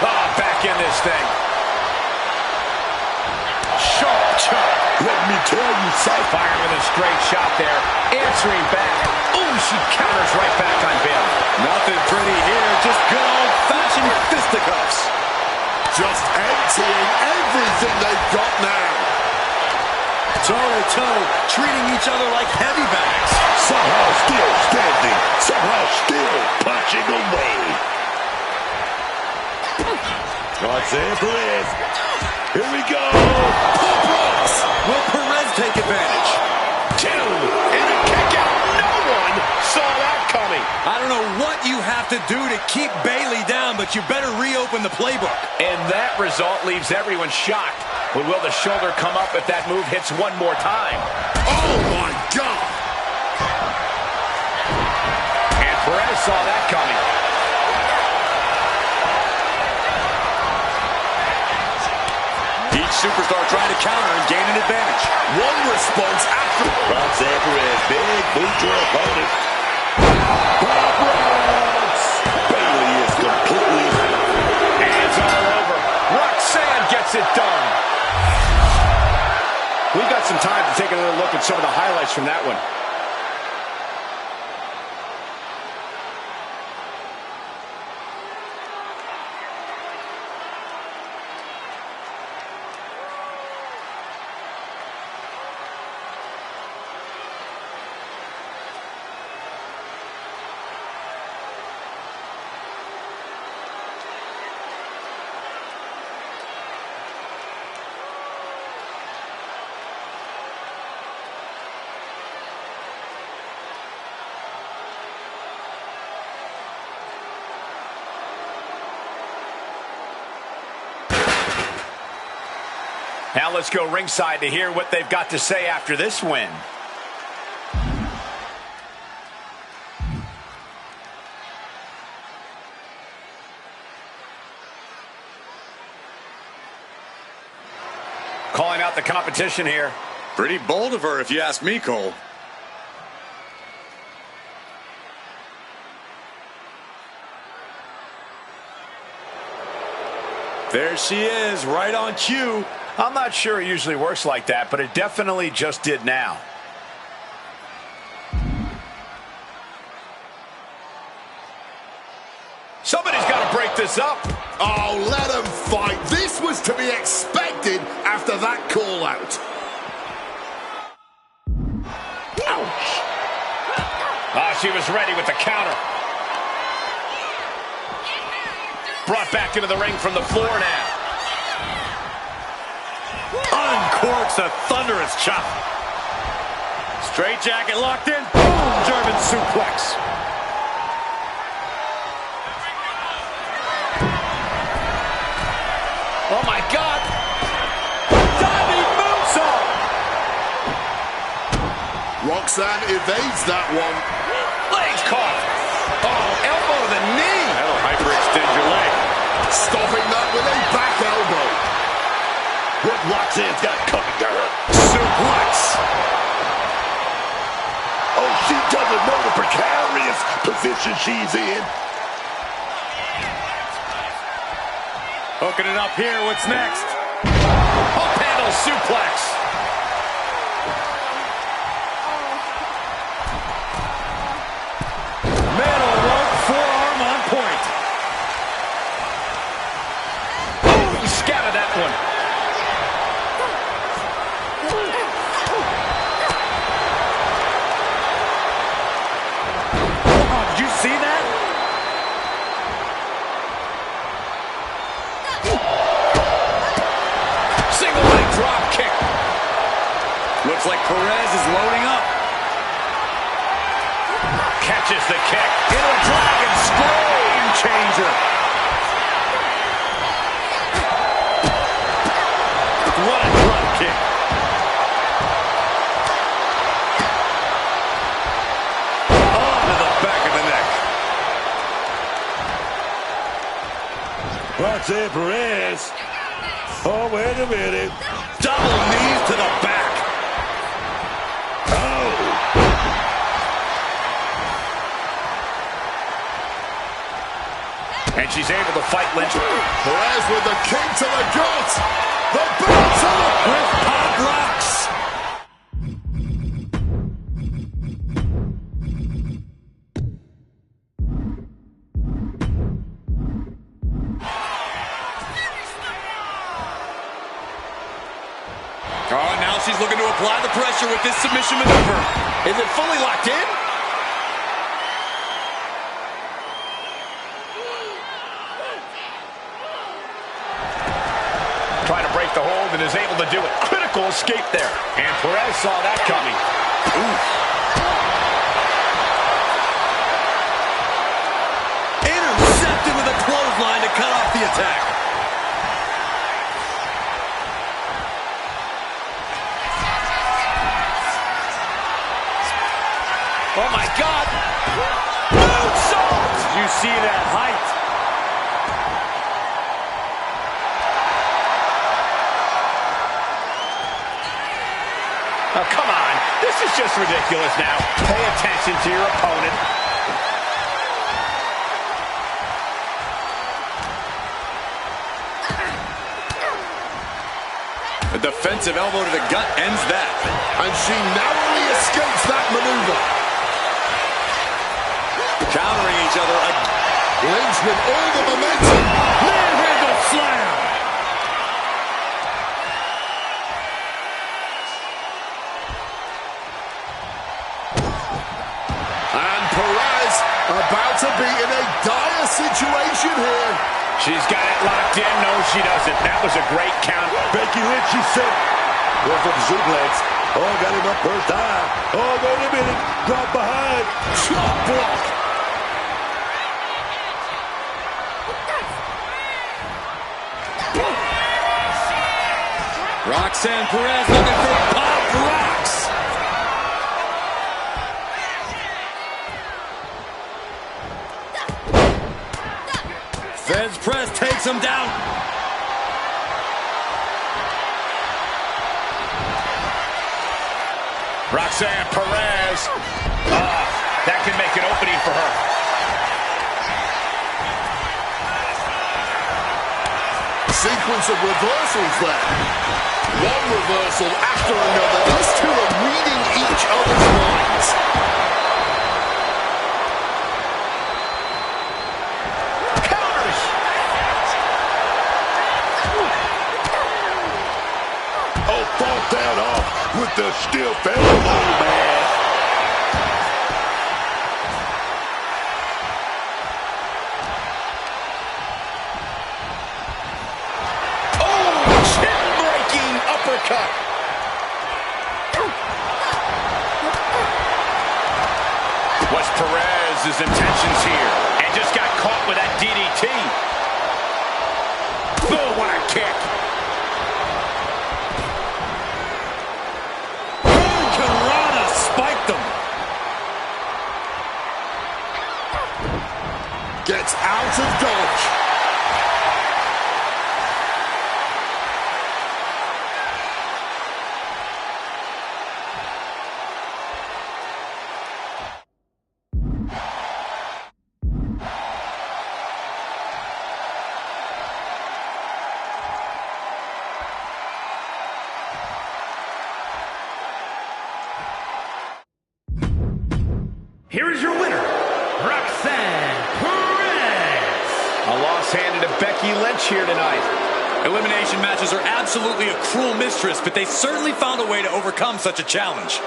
Oh, back in this thing. Sharp chop. Let me tell you something. Firing with a straight shot there. Answering back. Ooh, she counters right back on Bayley. Nothing pretty here. Just good old-fashioned fisticuffs. Just emptying everything they've got now. Toe-to-toe, treating each other like heavy bags. Somehow still standing. Somehow still punching away. Roxanne Perez. Here we go. Pop rocks. Will Perez take advantage? Two. And a kick out. No one saw that coming. I don't know what you have to do to keep Bayley down, but you better reopen the playbook. And that result leaves everyone shocked. But will the shoulder come up if that move hits one more time? Oh, my God. And Perez saw that coming. Each superstar trying to counter and gain an advantage. One response after. Roxanne Perez. Big boot to her opponent. Pop rocks. Bayley is completely. Hands all over. Roxanne gets it done. We've got some time to take another look at some of the highlights from that one. Now let's go ringside to hear what they've got to say after this win. Calling out the competition here. Pretty bold of her, if you ask me, Cole. There she is, right on cue. I'm not sure it usually works like that, but it definitely just did now. Somebody's got to break this up. Oh, let them fight. This was to be expected after that call out. Ouch. She was ready with the counter. Brought back into the ring from the floor now. Uncorks a thunderous chop. Straight jacket locked in. Boom! German suplex. Oh my God! Diving moonsault! Roxanne evades that one. Legs caught. Oh, elbow to the knee. That'll hyperextend your leg. Stopping that with a back elbow. What Roxanne's got coming to her? Suplex. Oh, she doesn't know the precarious position she's in. Hooking it up here. What's next? Up handle suplex. Metal rope forearm on point. Oh, he scattered that one. Oh, did you see that? Single leg drop kick. Looks like Perez is loading up. Catches the kick. Into a dragon scream changer. What a drop kick. Onto the back of the neck. Roxanne Perez. Oh, wait a minute. Double knees to the back. Oh. And she's able to fight Lynch. Perez with the kick to the gut. The belt to the... With Pop Rocks. Oh, now she's looking to apply the pressure with this submission maneuver. Is it fully locked in? Trying to break the hold and is able to do it. Critical escape there. And Perez saw that coming. Intercepted with a clothesline to cut off the attack. Oh my God! Moonsault! Did you see that height? Oh, come on. This is just ridiculous now. Pay attention to your opponent. A defensive elbow to the gut ends that. And she narrowly escapes that maneuver. Countering each other. Lynch with all the momentum. Manhandle slam. And Perez about to be in a dire situation here. She's got it locked in. No, she doesn't. That was a great count. Becky Lynch, she said. Going for the suplex. Oh, got him up first time. Oh, wait a minute. Drop behind. Chop block. Roxanne Perez looking for Pop Rocks. Feds press takes him down. Roxanne Perez. That can make an opening for her. Sequence of reversals there. One reversal after another. These two are reading each other's minds. Counters. Oh, fought that off with the stiff elbow, man. uppercut. What's Perez's intentions here? And just got caught with that DDT. Oh, what a kick. Karana spiked him. Gets out of dodge. Here is your winner, Roxanne Perez. A loss handed to Becky Lynch here tonight. Elimination matches are absolutely a cruel mistress, but they certainly found a way to overcome such a challenge.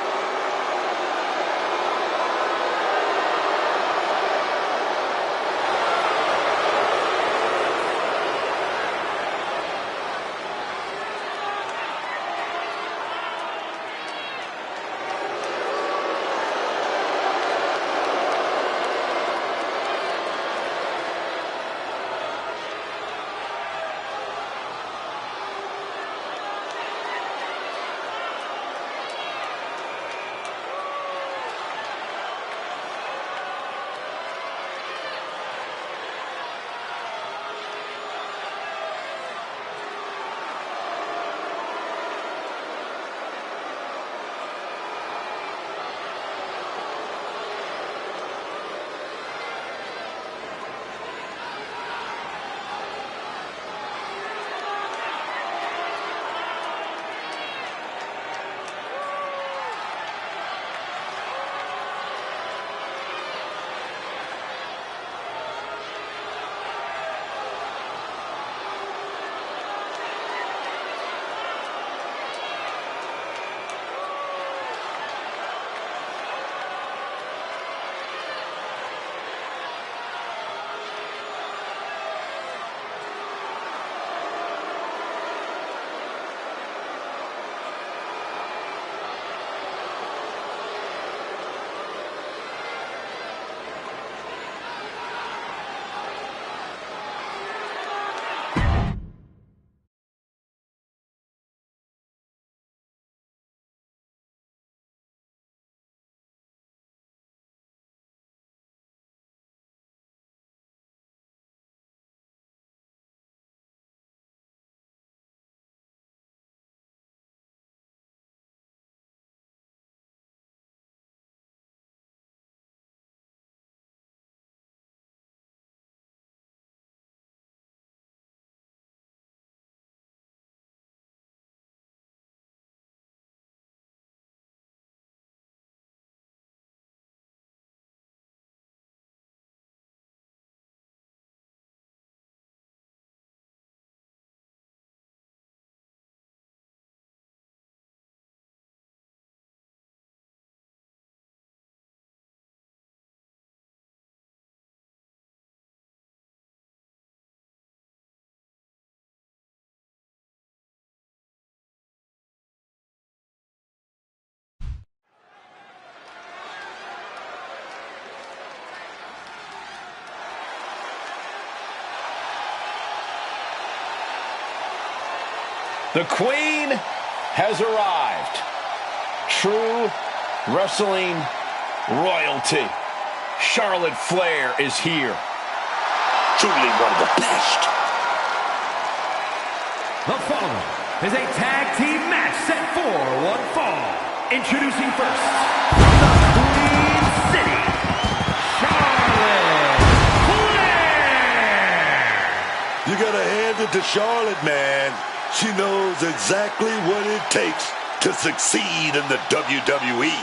The Queen has arrived. True wrestling royalty. Charlotte Flair is here. Truly one of the best. The following is a tag team match set for one fall. Introducing first, from the Queen City, Charlotte Flair. You gotta hand it to Charlotte, man. She knows exactly what it takes to succeed in the WWE.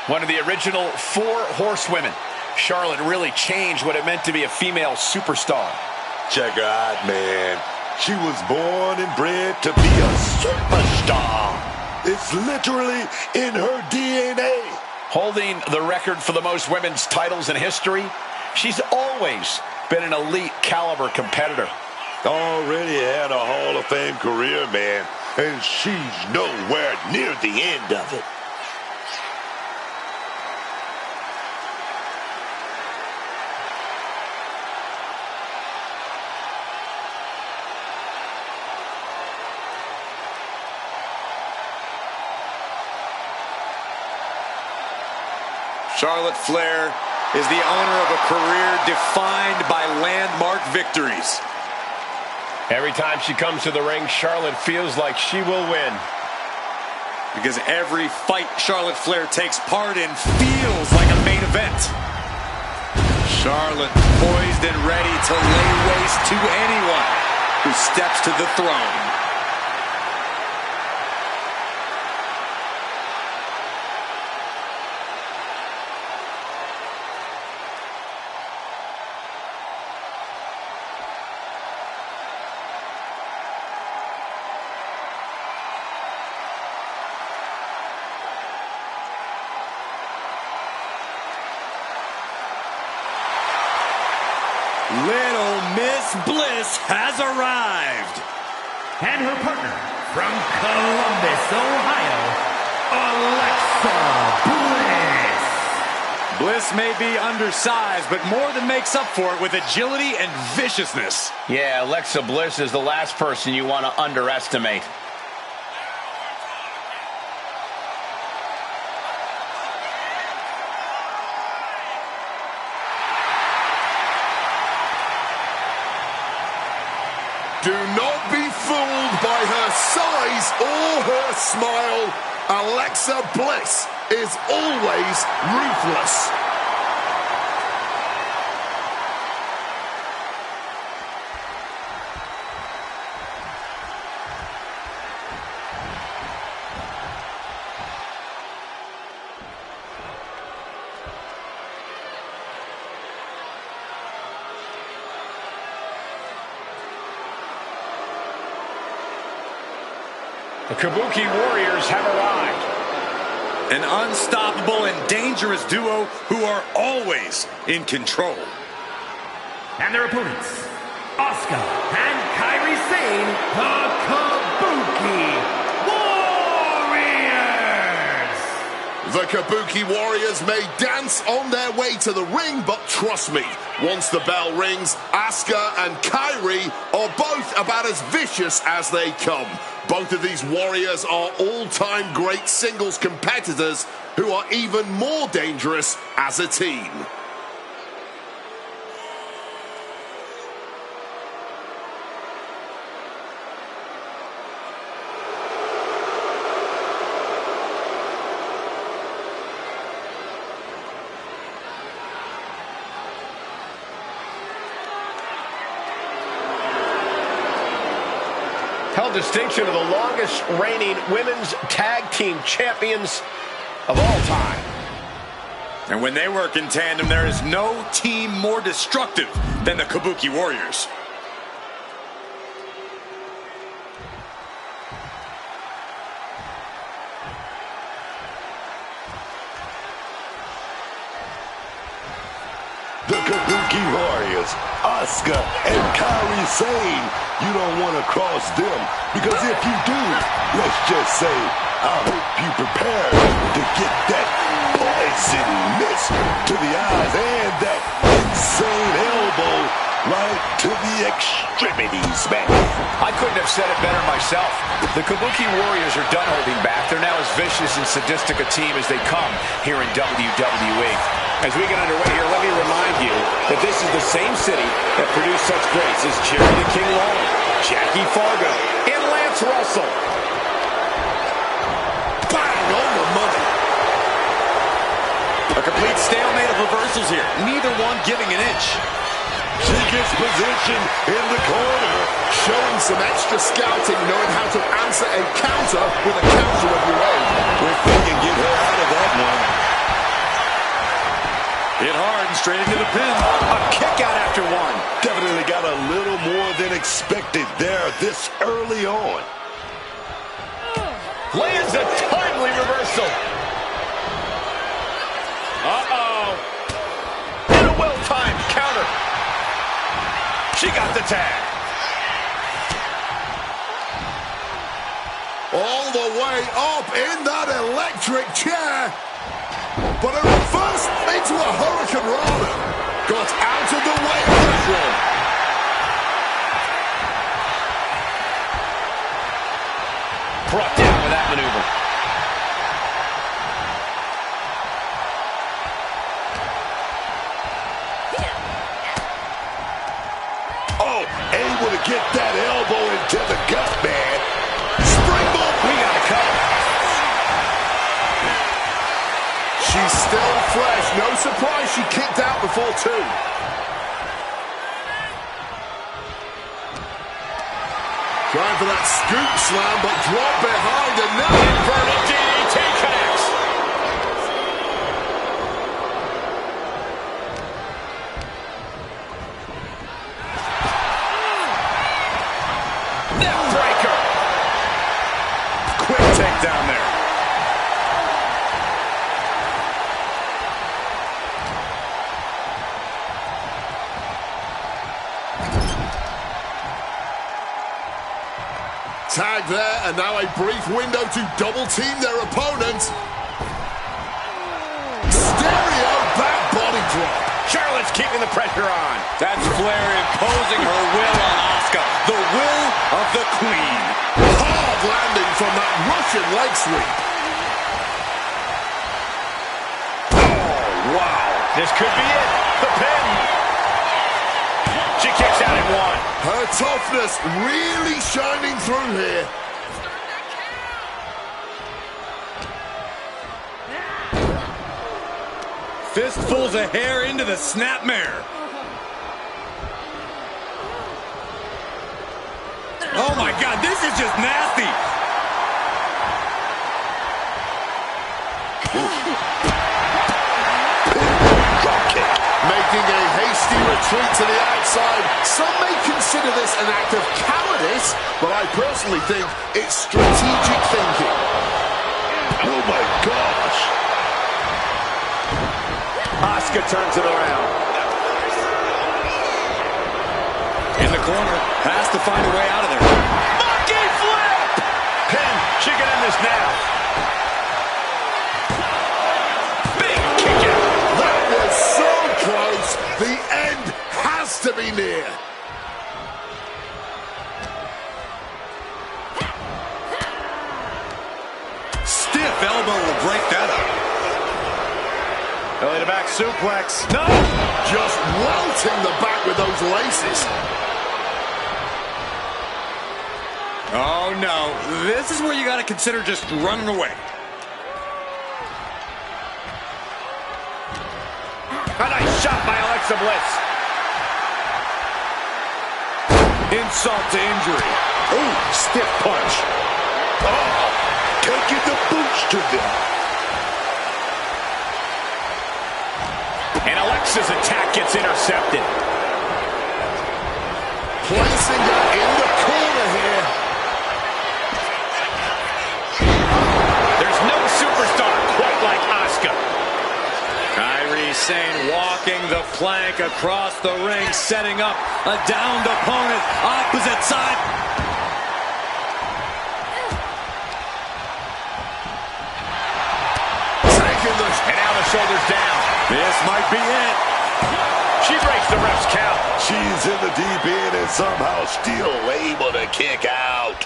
One of the original 4 horsewomen. Charlotte really changed what it meant to be a female superstar. Check her out, man. She was born and bred to be a superstar. It's literally in her DNA. Holding the record for the most women's titles in history, she's always been an elite caliber competitor. Already had a Hall Hall of Fame career, man, and she's nowhere near the end of it. Charlotte Flair is the owner of a career defined by landmark victories. Every time she comes to the ring, Charlotte feels like she will win. Because every fight Charlotte Flair takes part in feels like a main event. Charlotte poised and ready to lay waste to anyone who steps to the throne. Little Miss Bliss has arrived. And her partner from Columbus, Ohio, Alexa Bliss. Bliss may be undersized, but more than makes up for it with agility and viciousness. Yeah, Alexa Bliss is the last person you want to underestimate. Do not be fooled by her size or her smile. Alexa Bliss is always ruthless. The Kabuki Warriors have arrived. An unstoppable and dangerous duo who are always in control. And their opponents, Asuka and Kairi Sane, the Kabuki Warriors! The Kabuki Warriors may dance on their way to the ring, but trust me, once the bell rings, Asuka and Kairi are both about as vicious as they come. Both of these warriors are all-time great singles competitors who are even more dangerous as a team. Held distinction of the longest reigning women's tag team champions of all time. And when they work in tandem, there is no team more destructive than the Kabuki Warriors. The Kabuki Warriors, Asuka and Kairi Sane. You don't want to cross them, because if you do, let's just say, I hope you prepare to get that poison mist to the eyes and that insane elbow right to the extremities, man. I couldn't have said it better myself. The Kabuki Warriors are done holding back. They're now as vicious and sadistic a team as they come here in WWE. As we get underway here, let me remind you that this is the same city that produced such greats as Jerry the King Lawler, Jackie Fargo, and Lance Russell. Bang on the money. A complete stalemate of reversals here, neither one giving an inch. She gets position in the corner. Showing some extra scouting, knowing how to answer a counter with a counter of your own. If they can get her out of that one. Hit hard and straight into the pin. A kick out after one. Definitely got a little more than expected there this early on. Lands a timely reversal. Uh-oh. And a well-timed counter. She got the tag. all the way up in that electric chair. But a reverse into a Hurricane Rana. Got out of the way of this one. Brought down with that maneuver. Oh, able to get that elbow into the gut, man. Springboard. We got a cover. She's still fresh. No surprise she kicked out before two. Trying for that scoop slam, but drop behind and now inverted DDT connects. Neck breaker. Quick takedown there. Tag there, and now a brief window to double-team their opponent. Stereo back body drop. Charlotte's keeping the pressure on. That's Flair imposing her will on Asuka. The will of the Queen. Hard landing from that Russian leg sweep. Oh, wow. This could be it. The pin. She kicks out at one. Her toughness really shining through here. Fistfuls of hair into the snapmare. Oh my God, this is just nasty. Making a hasty retreat to the outside. Some may consider this an act of cowardice, but I personally think it's strategic thinking. Oh my gosh. Asuka turns it around. In the corner, has to find a way out of there. Monkey flip! Pin. She can end this now. Big kick out. That was so close. The end has to be near. Stiff elbow will break that up. Belly to back suplex. No! Just welting the back with those laces. Oh no, this is where you got to consider just running away. A nice shot by Alexa Bliss. Insult to injury. Oh, stiff punch. Oh, taking the boots to them. And Alexa's attack gets intercepted. Placing her in the corner here. There's no superstar quite like Asuka. Kairi Sane walking the plank across the ring, setting up a downed opponent, opposite side. Taking the... And now the shoulders down. This might be it. She breaks the ref's count. She's in the deep end and somehow still able to kick out.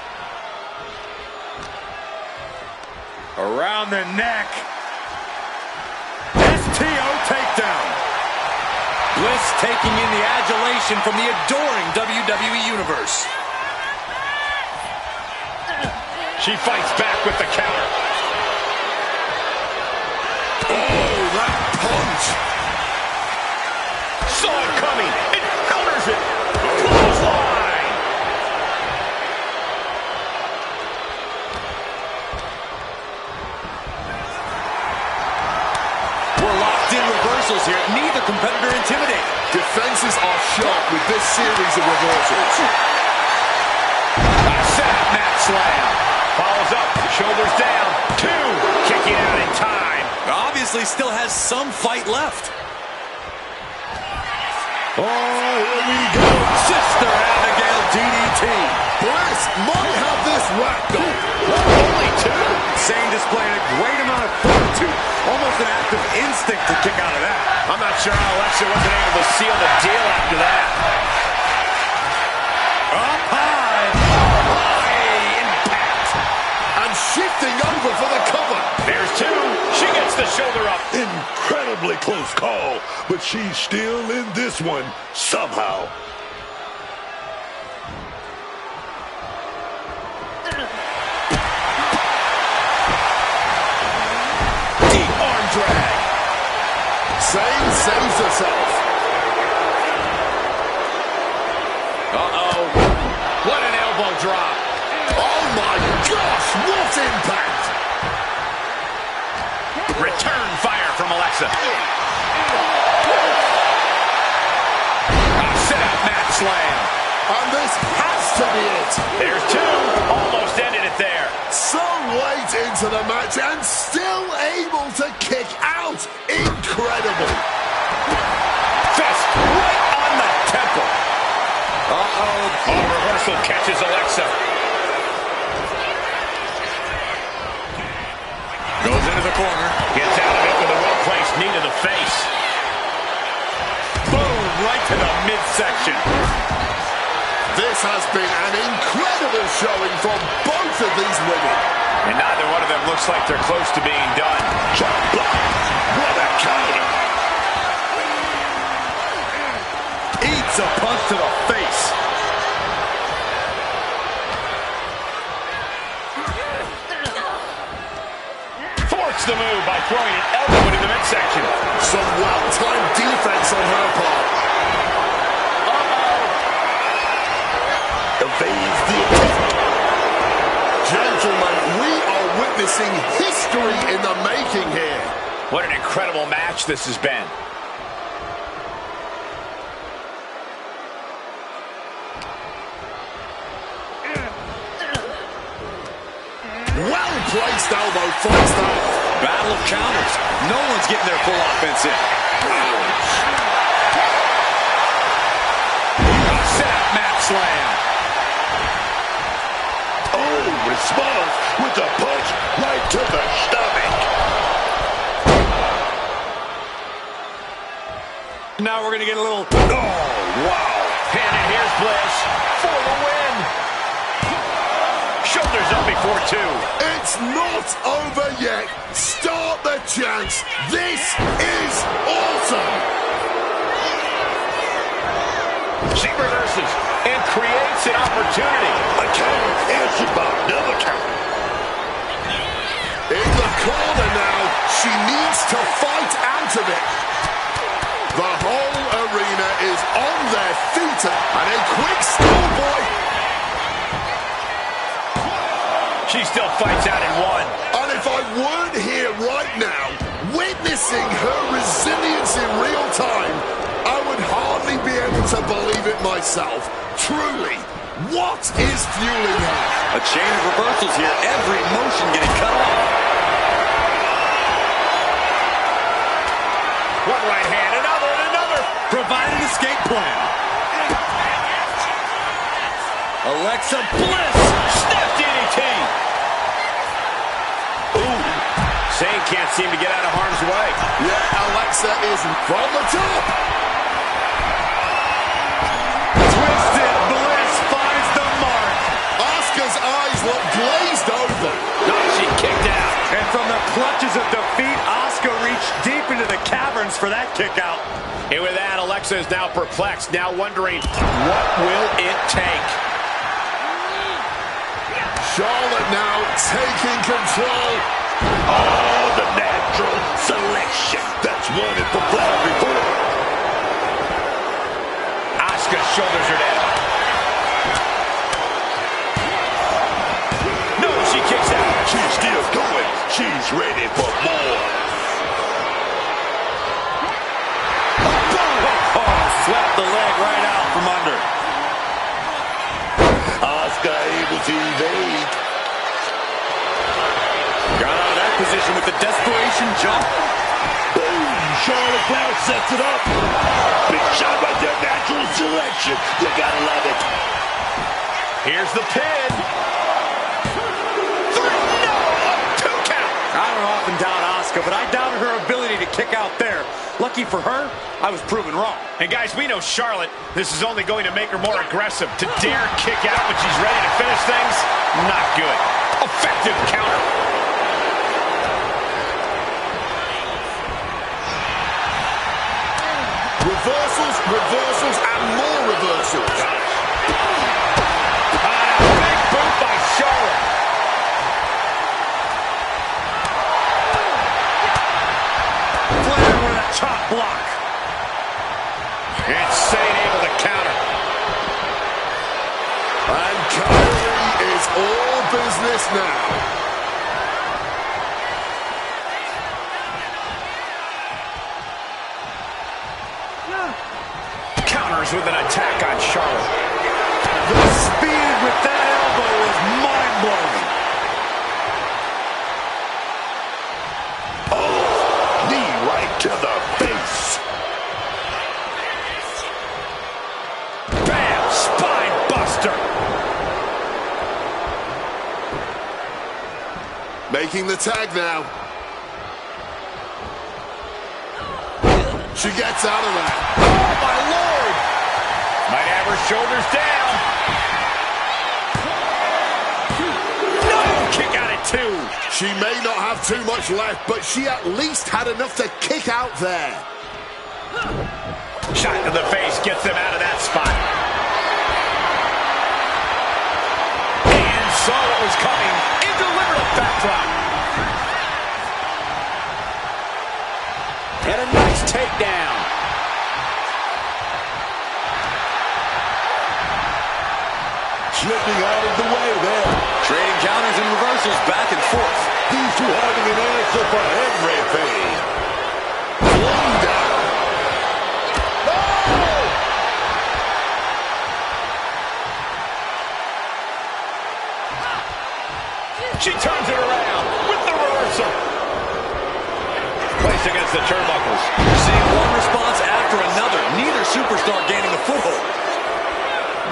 Around the neck. STO takedown. Bliss taking in the adulation from the adoring WWE Universe. She fights back with the counter. Oh, that punch. Saw it coming. It counters it. Clothesline. We're locked in reversals here. Neither competitor intimidated. Defenses are sharp with this series of reversals. Set mat slam. Follows up. Shoulders down. Two. Kicking out in time. Obviously still has some fight left. Oh, here we go. Sister Abigail DDT. Bliss might have this wrapped up. Only two? Sane displaying a great amount of fortitude. Almost an act of instinct to kick out of that. I'm not sure how Alexa wasn't able to seal the deal after that. Up high. High impact. And shifting over for the cover. There's two. She gets the shoulder up. Incredibly close call, but she's still in this one somehow. Deep arm drag. Sane saves herself. Uh-oh. What an elbow drop. Oh my gosh, what impact! Return fire from Alexa. Set up mat slam. And this has to be it. There's two. Almost ended it there. So late into the match and still able to kick out. Incredible. Fist right on the temple. Uh-oh. Oh, reversal catches Alexa. Goes into the corner. Gets out of it with a well-placed knee to the face. Boom, right to the midsection. This has been an incredible showing from both of these women. And neither one of them looks like they're close to being done. Chop block. What a counter. Eats a punch to the face. Forced the move by throwing an elbow into the midsection. Some well-timed defense on her part. Evades the attack. Gentlemen, we are witnessing history in the making here. What an incredible match this has been. Well-placed elbow fights that. Battle of counters. No one's getting their full offense in. Set up mat slam. Oh, response with a punch right to the stomach. Now we're going to get a little... Oh, wow. And here's Bliss for the win. Shoulders up before two. It's not over yet. Start the chance. This is awesome. She reverses and creates an opportunity. A counter answered by another counter. In the corner now. She needs to fight out of it. The whole arena is on their feet. And a quick schoolboy. She still fights out in one. And if I weren't here right now, witnessing her resilience in real time, I would hardly be able to believe it myself. Truly, what is fueling her? A chain of reversals here. Every motion getting cut off. One right hand, another, and another. Provide an escape plan. Alexa Bliss. Snap DDT. Ooh. Sane can't seem to get out of harm's way. Yeah, Alexa is from the top. Twisted Bliss finds the mark. Asuka's eyes look glazed over. No, she kicked out. And from the clutches of defeat, Asuka reached deep into the caverns for that kick out. And with that, Alexa is now perplexed, now wondering, what will it take? Charlotte now taking control. Oh, the natural selection. That's one at the flag before. Asuka's shoulders are down. No, she kicks out. She's still going. She's ready for more. Swept the leg right out from under. Asuka able to evade. Got out of that position with the desperation jump. Boom! Charlotte Flair sets it up. Big shot right there. Natural selection. You gotta love it. Here's the pin. 3 Asuka, but I doubted her ability to kick out there. Lucky for her, I was proven wrong. And guys, we know Charlotte, this is only going to make her more aggressive. To dare kick out when she's ready to finish things, not good. Effective counter. Reversals, reversals, and more reversals. Big boot by Charlotte. Flair with a chop block. Insane, able to counter. And Kyrie is all business now. Counters with an attack on Charlotte. The speed with that elbow is mind-blowing. Oh, knee right to the face. Bam! Spine buster. Making the tag now. She gets out of that. Oh, my Lord! Might have her shoulders down. No! Kick out at 2. She may not have too much left, but she at least had enough to kick out there. Shot to the face gets them out of that spot. And saw what was coming and delivered a backdrop. And a nice takedown. Slipping out of the way there. Trading counters and reversals back and forth. These two having an answer for everything. One down. Oh! She turns it around with the reversal. Placed against the turnbuckles. Seeing one response after another. Neither superstar gaining a foothold.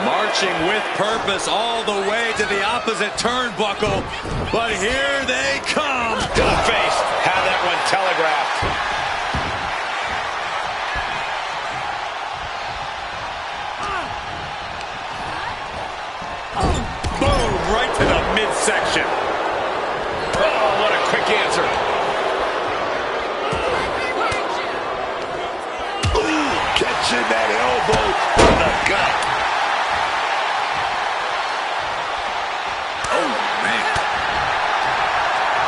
Marching with purpose all the way to the opposite turnbuckle. But here they come. To the face. Have that one telegraphed. Boom, right to the midsection. Oh, what a quick answer. Ooh, catching that elbow to the gut. Oh, man.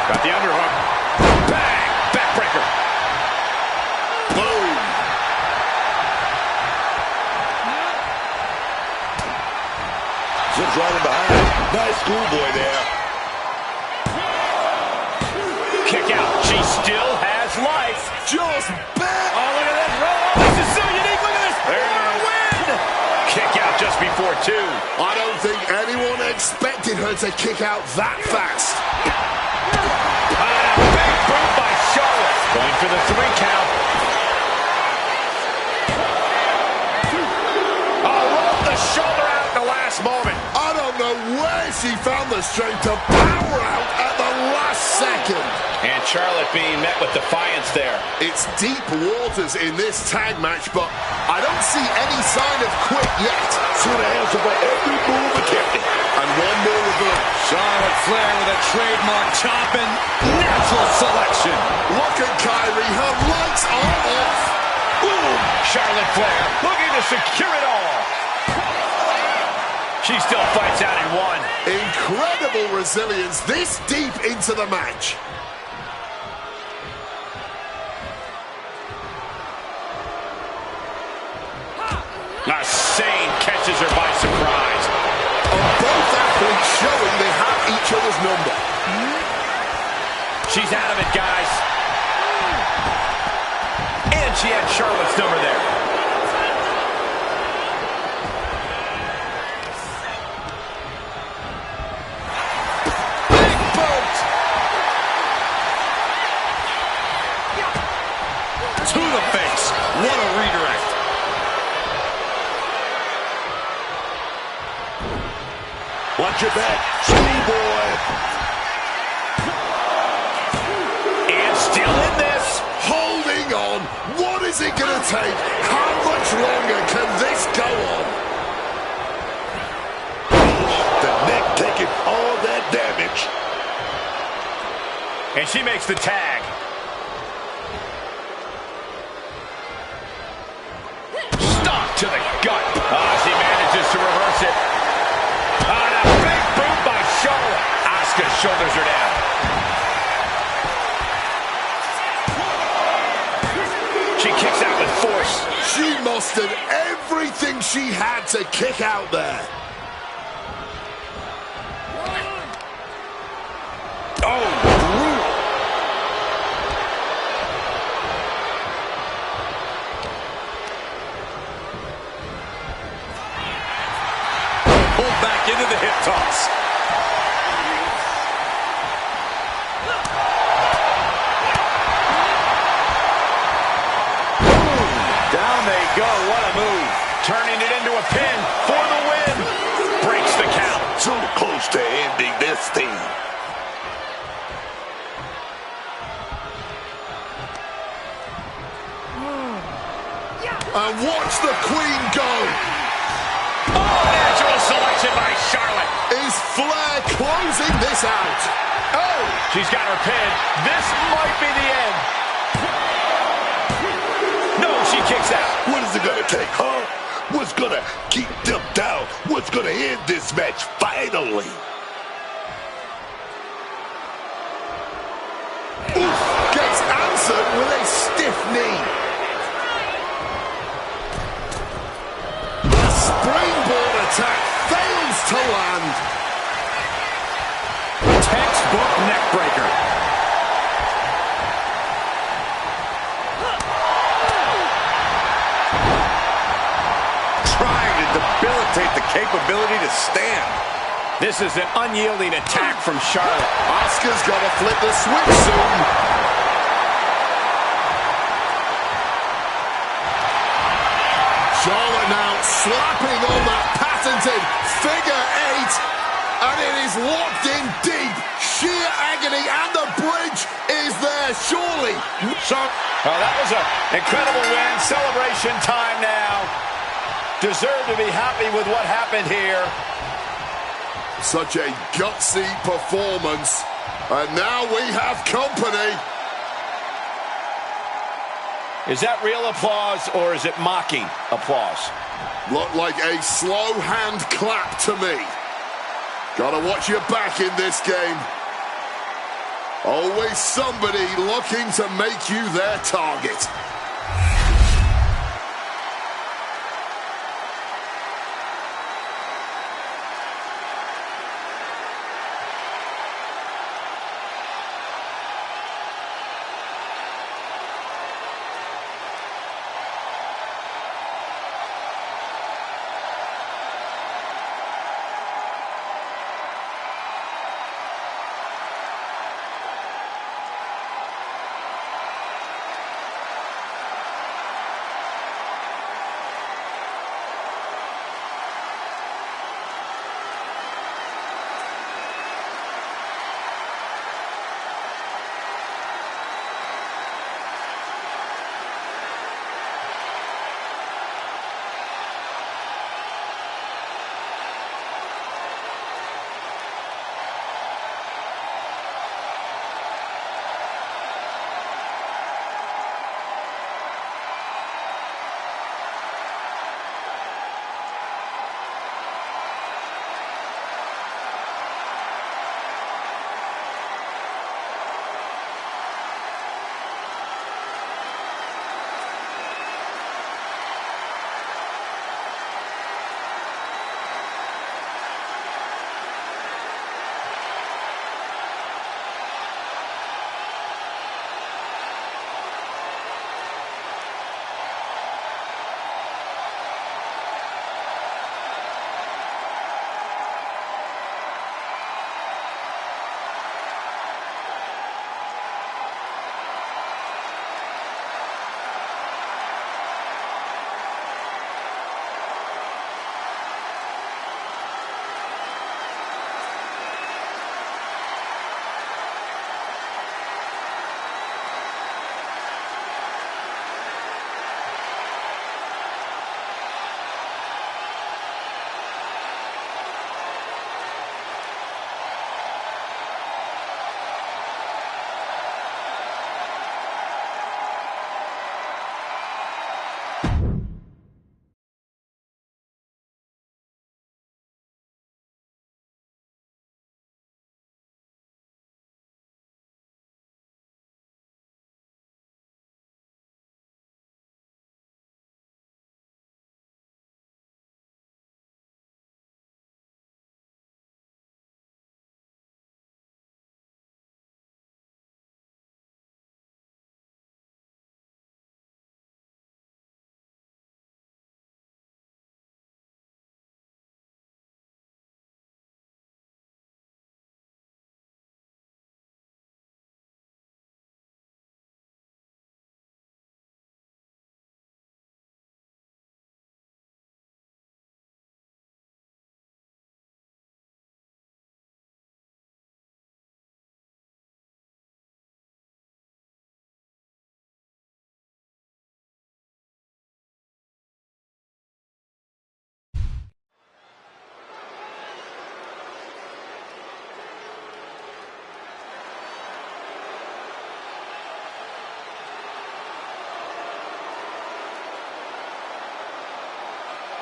Got the underhook. Bang! Backbreaker. Boom. Zips right in behind. Nice schoolboy there. Kick out. She still has life. Just bet. Oh, look at this. Oh, this is so unique. Look at this. What a win. Kick out just before 2. I don't think anyone expected her to kick out that fast. Big boot by Charlotte. Going for the 3 count. Oh, rolled the shoulder out at the last moment. I don't know where she found the strength to power out at the last second. And Charlotte being met with defiance there. It's deep waters in this tag match, but I don't see any sign of quit yet. See the answer for every move attempted. And one more reverse. Charlotte Flair with a trademark chopping. Natural selection. Look at Kyrie. Her lights are off. Boom! Charlotte Flair looking to secure it all. She still fights out in 1. Incredible resilience this deep into the match. Sane catches her by surprise. Both athletes showing they have each other's number. She's out of it, guys. And she had Charlotte's number there. Big boot. To the face. What a redirect. Watch your back, schoolboy. And still in is it going to take? How much longer can this go on? The neck taking all that damage. And she makes the tag. Stop to the gut. Oh, she manages to reverse it. Oh, and a big boot by Charlotte. Asuka's shoulders are down. She kicks out with force. She mustered everything she had to kick out there. Oh, brutal. Pulled back into the hip toss. Down they go. What a move. Turning it into a pin for the win. Breaks the count. So close to ending this thing. And watch the Queen go. Oh, natural selection by Charlotte. Is Flair closing this out? Oh, she's got her pin. This might be the end. No, she kicks out. What is it gonna take, huh? What's gonna keep them down? What's gonna end this match finally? Oof, gets answered with a stiff knee. The springboard attack fails to land. Textbook neck breaker. Trying to debilitate the capability to stand. This is an unyielding attack from Charlotte. Asuka's got to flip the switch soon. Charlotte now slapping on that patented figure eight. And it is locked in deep. Sheer agony, and the bridge is there, surely. Oh, that was an incredible win. Celebration time now. Deserve to be happy with what happened here. Such a gutsy performance. And now we have company. Is that real applause or is it mocking applause? Looked like a slow hand clap to me. Gotta watch your back in this game. Always somebody looking to make you their target.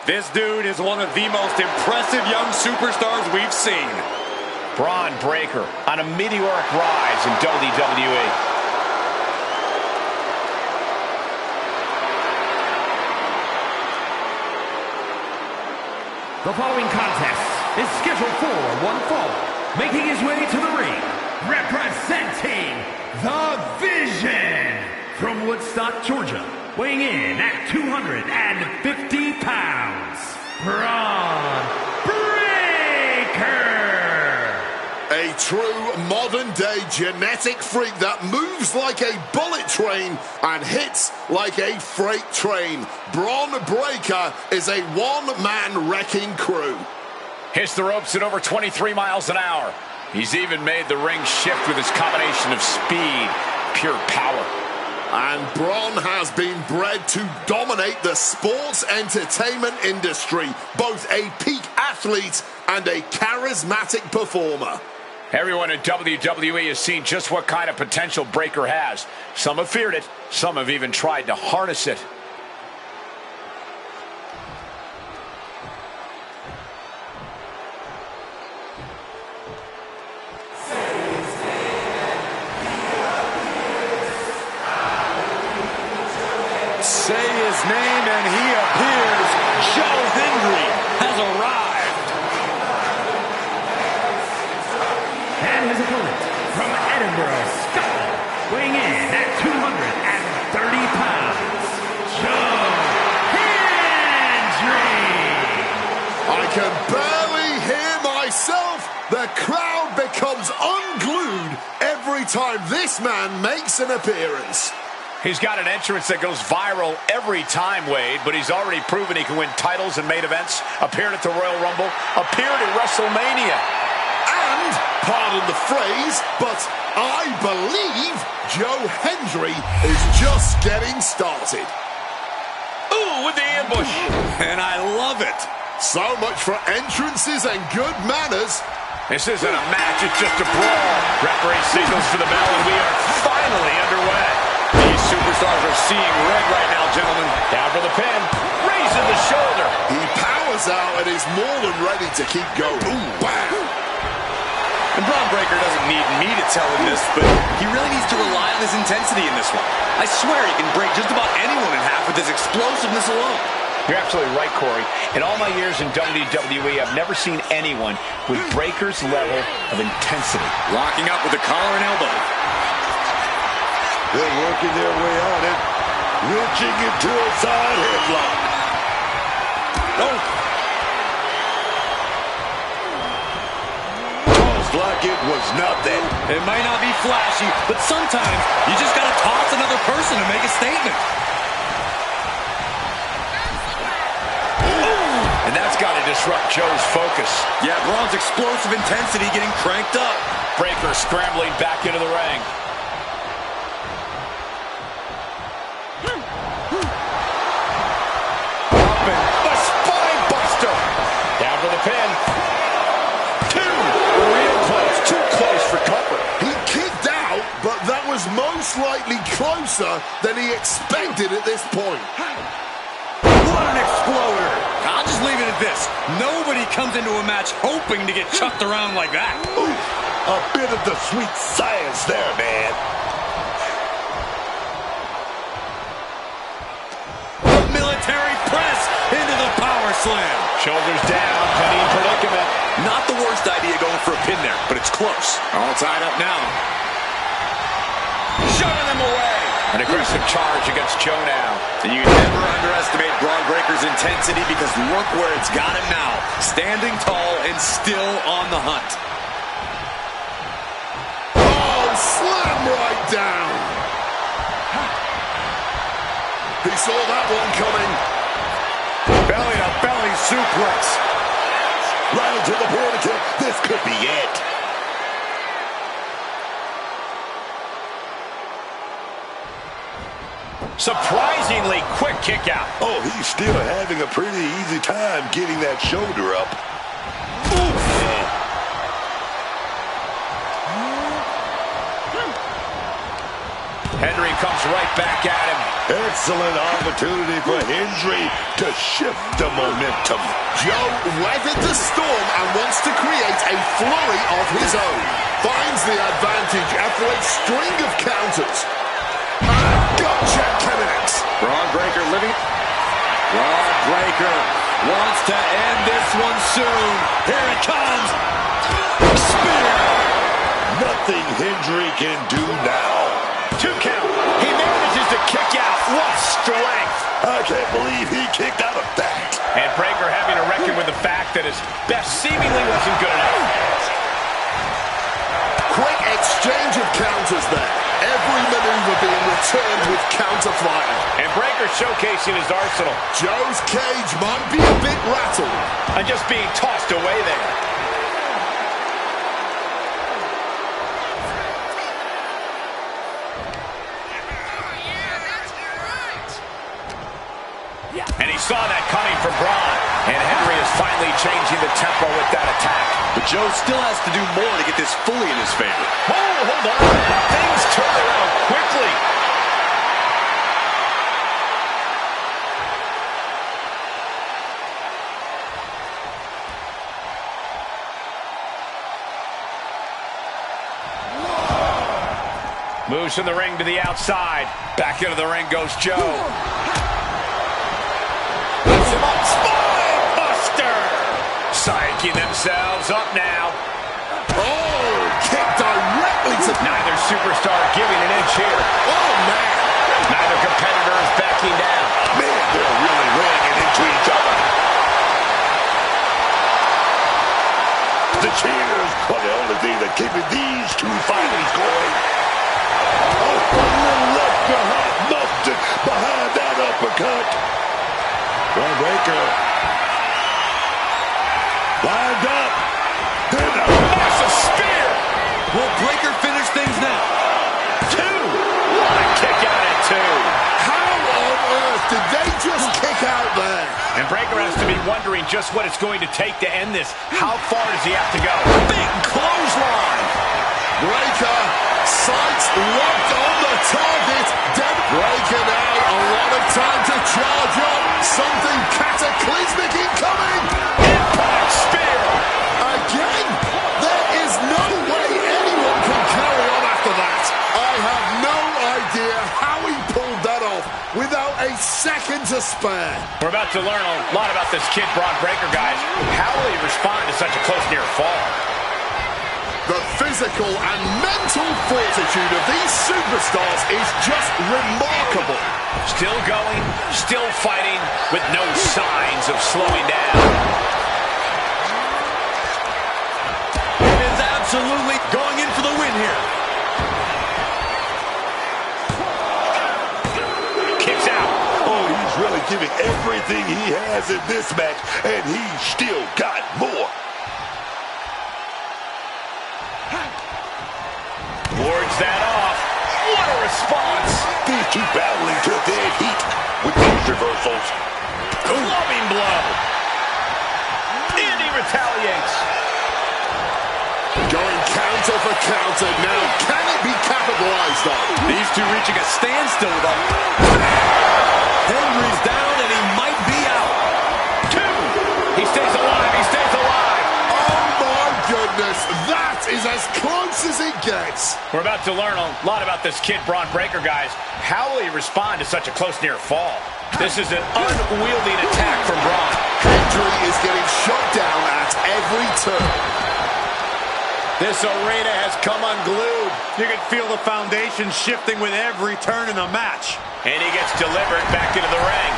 This dude is one of the most impressive young superstars we've seen. Braun Breaker on a meteoric rise in WWE. The following contest is scheduled for one fall. Making his way to the ring, representing the Vision from Woodstock, Georgia, weighing in at 250 pounds, Braun Breaker. A true modern-day genetic freak that moves like a bullet train and hits like a freight train. Braun Breaker is a one-man wrecking crew. Hits the ropes at over 23 miles an hour. He's even made the ring shift with his combination of speed, pure power. And Braun has been bred to dominate the sports entertainment industry, both a peak athlete and a charismatic performer. Everyone in WWE has seen just what kind of potential Breaker has. Some have feared it, some have even tried to harness it. Say his name and he appears. Joe Hendry has arrived. And his opponent from Edinburgh, Scotland, weighing in at 230 pounds, Joe Hendry. I can barely hear myself. The crowd becomes unglued every time this man makes an appearance. He's got an entrance that goes viral every time, Wade, but he's already proven he can win titles and main events, appeared at the Royal Rumble, appeared at WrestleMania. And, pardon the phrase, but I believe Joe Hendry is just getting started. Ooh, with the ambush. And I love it. So much for entrances and good manners. This isn't a match, it's just a brawl. Referee signals for the bell, and we are finally underway. These superstars are seeing red right now, gentlemen. Down for the pin, raising the shoulder. He powers out and is more than ready to keep going. Ooh, bam! And Braun Breaker doesn't need me to tell him this, but he really needs to rely on his intensity in this one. I swear he can break just about anyone in half with his explosiveness alone. You're absolutely right, Corey. In all my years in WWE, I've never seen anyone with Breaker's level of intensity. Locking up with the collar and elbow. They're working their way on it. Reaching into a side headlock. Oh. Almost like it was nothing. It might not be flashy, but sometimes you just got to toss another person to make a statement. And that's got to disrupt Joe's focus. Yeah, Braun's explosive intensity getting cranked up. Breaker scrambling back into the ring. The spine buster. Down for the pin. Two. Real close. Too close for comfort. He kicked out, but that was most likely closer than he expected at this point. What an exploder. I'll just leave it at this. Nobody comes into a match hoping to get chucked around like that. Ooh, a bit of the sweet science there, man. A military press into the power slam. Shoulders down, penny predicament. Not the worst idea going for a pin there, but it's close. All tied up now. Shoving them away. An aggressive charge against Joe now. And you never underestimate Braun Breaker's intensity because look where it's got him now. Standing tall and still on the hunt. Oh, slam right down. He saw that one coming. Belly to belly suplex. Right into the portico. This could be it. Surprisingly quick kick out. Oh, he's still having a pretty easy time getting that shoulder up. Oof. Henry comes right back at him. Excellent opportunity for Hendry to shift the momentum. Joe weathered the storm and wants to create a flurry of his own. Finds the advantage after a string of counters. And gotcha connects. Braun Breaker living. Braun Breaker wants to end this one soon. Here it comes. Spear. Nothing Hendry can do now. 2 count. He manages to kick out. What strength. I can't believe he kicked out of that. And Breaker having to reckon with the fact that his best seemingly wasn't good enough. Quick exchange of counters there. Every maneuver being returned with counter fire. And Breaker showcasing his arsenal. Joe's cage might be a bit rattled. And just being tossed away there. And he saw that coming from Braun. And Henry is finally changing the tempo with that attack. But Joe still has to do more to get this fully in his favor. Oh, hold on. Things turn around quickly. Moves from the ring to the outside. Back into the ring goes Joe. Puts him up. Spine buster. Psyching themselves up now. Oh, kick directly to... Neither superstar giving an inch here. Oh, man. Neither competitor is backing down. Man, they're really running into each other. The cheers are the only thing that keeping these two fighters going. Oh, a little left behind that uppercut. Braun Breaker lined up. Then a Massive spear. Will Breaker finish things now? 2. What a kick out at 2. How on earth did they just kick out there? And Breaker has to be wondering just what it's going to take to end this. How far does he have to go? Big clothesline. Breaker, sights locked on the target. Dead Breaker now, a lot of time to charge up. Something cataclysmic incoming. Impact spear. Again, there is no way anyone can carry on after that. I have no idea how he pulled that off without a second to spare. We're about to learn a lot about this kid, Braun Breaker, guys. How will he respond to such a close near fall? The physical and mental fortitude of these superstars is just remarkable. Still going, still fighting, with no signs of slowing down. It is absolutely going in for the win here. Kicks out. Oh, he's really giving everything he has in this match, and he's still got more. Wards that off. What a response. These two battling to dead heat with these reversals. Clubbing blow. And he retaliates. Going counter for counter now. Can it be capitalized on? These two reaching a standstill with them. Henry's down and he might be out. 2. He stays alive. He stays alive. Oh my goodness, that is as close as it gets. We're about to learn a lot about this kid, Braun Breaker, guys. How will he respond to such a close near fall? This is an unwieldy attack from Braun. Hendry is getting shot down at every turn. This arena has come unglued. You can feel the foundation shifting with every turn in the match. And he gets delivered back into the ring.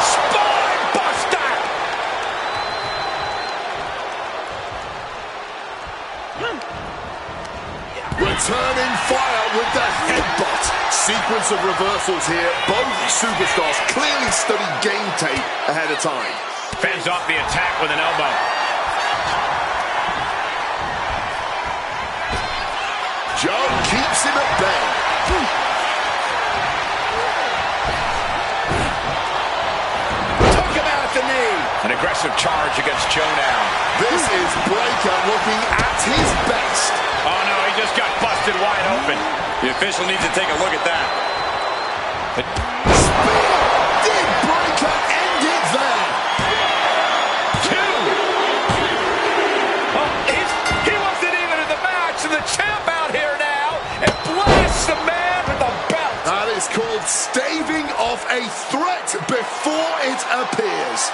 Spine buster! Returning fire with the headbutt. Sequence of reversals here. Both superstars clearly studied game tape ahead of time. Fends off the attack with an elbow. Joe keeps him at bay. Took him out at the knee. And a aggressive charge against Joe now. This is Breakker looking at his best. Oh no, he just got busted wide open. The official needs to take a look at that. Spear! Did Breakker end it there? He wasn't even in the match, and the champ out here now and blasts the man with the belt. That is called staving off a threat before it appears.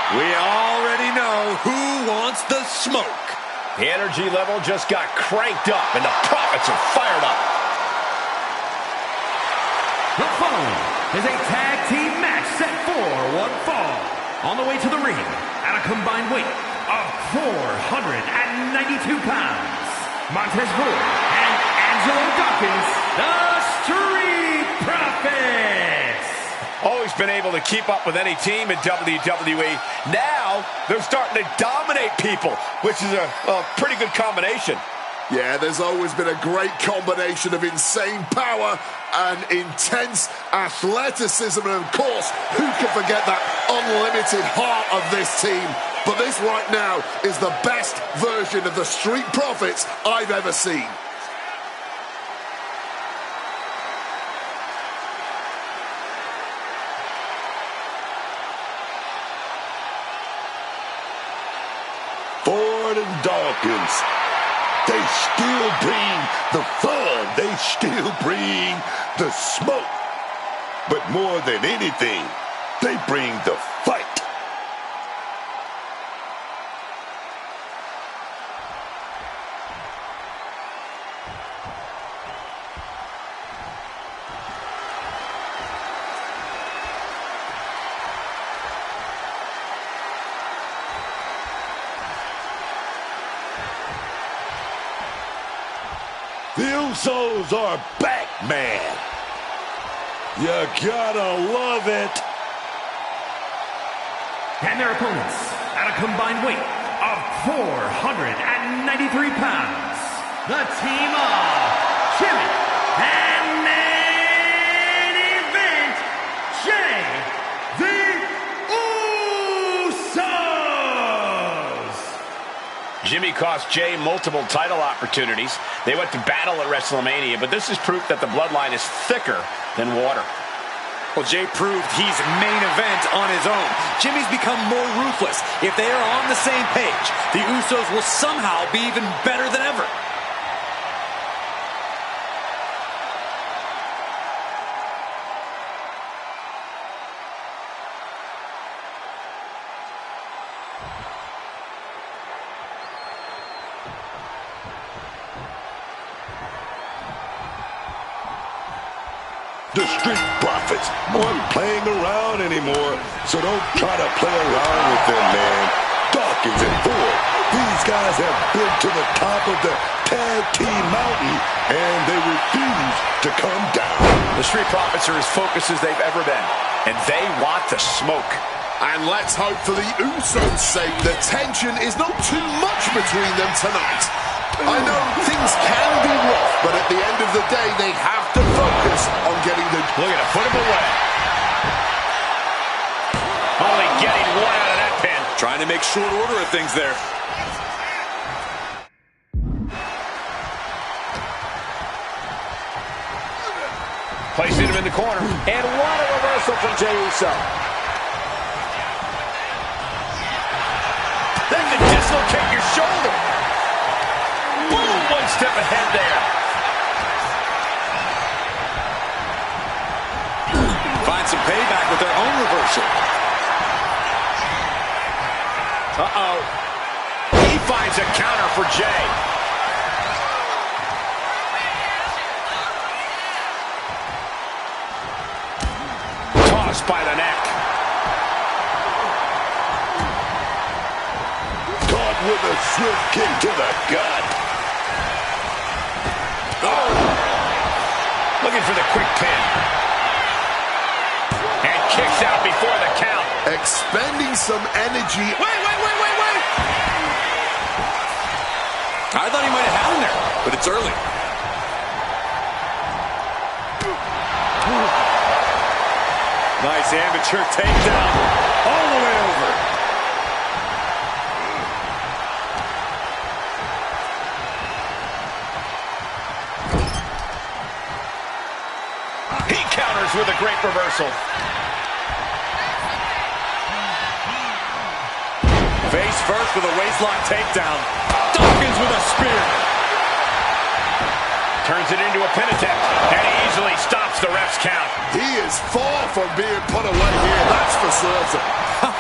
We already know who wants the smoke. The energy level just got cranked up, and the Profits are fired up. The following is a tag team match set for one fall. On the way to the ring, at a combined weight of 492 pounds, Montez Ford and Angelo Dawkins, the Street Profits. Always been able to keep up with any team in WWE. Now, they're starting to dominate people, which is a pretty good combination. Yeah, there's always been a great combination of insane power and intense athleticism. And, of course, who can forget that unlimited heart of this team? But this right now is the best version of the Street Profits I've ever seen. Ford and Dawkins, they still bring the fun. They still bring the smoke. But more than anything, they bring the fight. The Usos are back, man. You gotta love it. And their opponents, at a combined weight of 493 pounds, the team of Jimmy and main event, Jay the Usos. Jimmy cost Jay multiple title opportunities. They went to battle at WrestleMania, but this is proof that the bloodline is thicker than water. Well, Jay proved he's main event on his own. Jimmy's become more ruthless. If they are on the same page, the Usos will somehow be even better than ever. The Street Profits aren't playing around anymore, so don't try to play around with them, man. Dawkins and Ford, these guys have been to the top of the tag team mountain, and they refuse to come down. The Street Profits are as focused as they've ever been, and they want the smoke. And let's hope for the Usos' sake the tension is not too much between them tonight. I know things can be rough, but at the end of the day, they have to focus on getting the... Look at it, put him away. Only getting one out of that pin. Trying to make short order of things there. Placing him in the corner. And what a reversal from Jey Uso. Then to dislocate your shoulder. Boom, one step ahead there. Find some payback with their own reversal. Uh-oh. He finds a counter for Jay. Tossed by the neck. Caught with a swift kick to the gut. Oh! Looking for the quick pin. And kicks out before the count. Expending some energy. Wait! I thought he might have had him there, but it's early. Nice amateur takedown all the way over. He counters with a great reversal. Face first with a waistlock takedown. Dawkins with a spear. Turns it into a pin attempt, and he easily stops gets the ref's count. He is far from being put away here, that's for certain.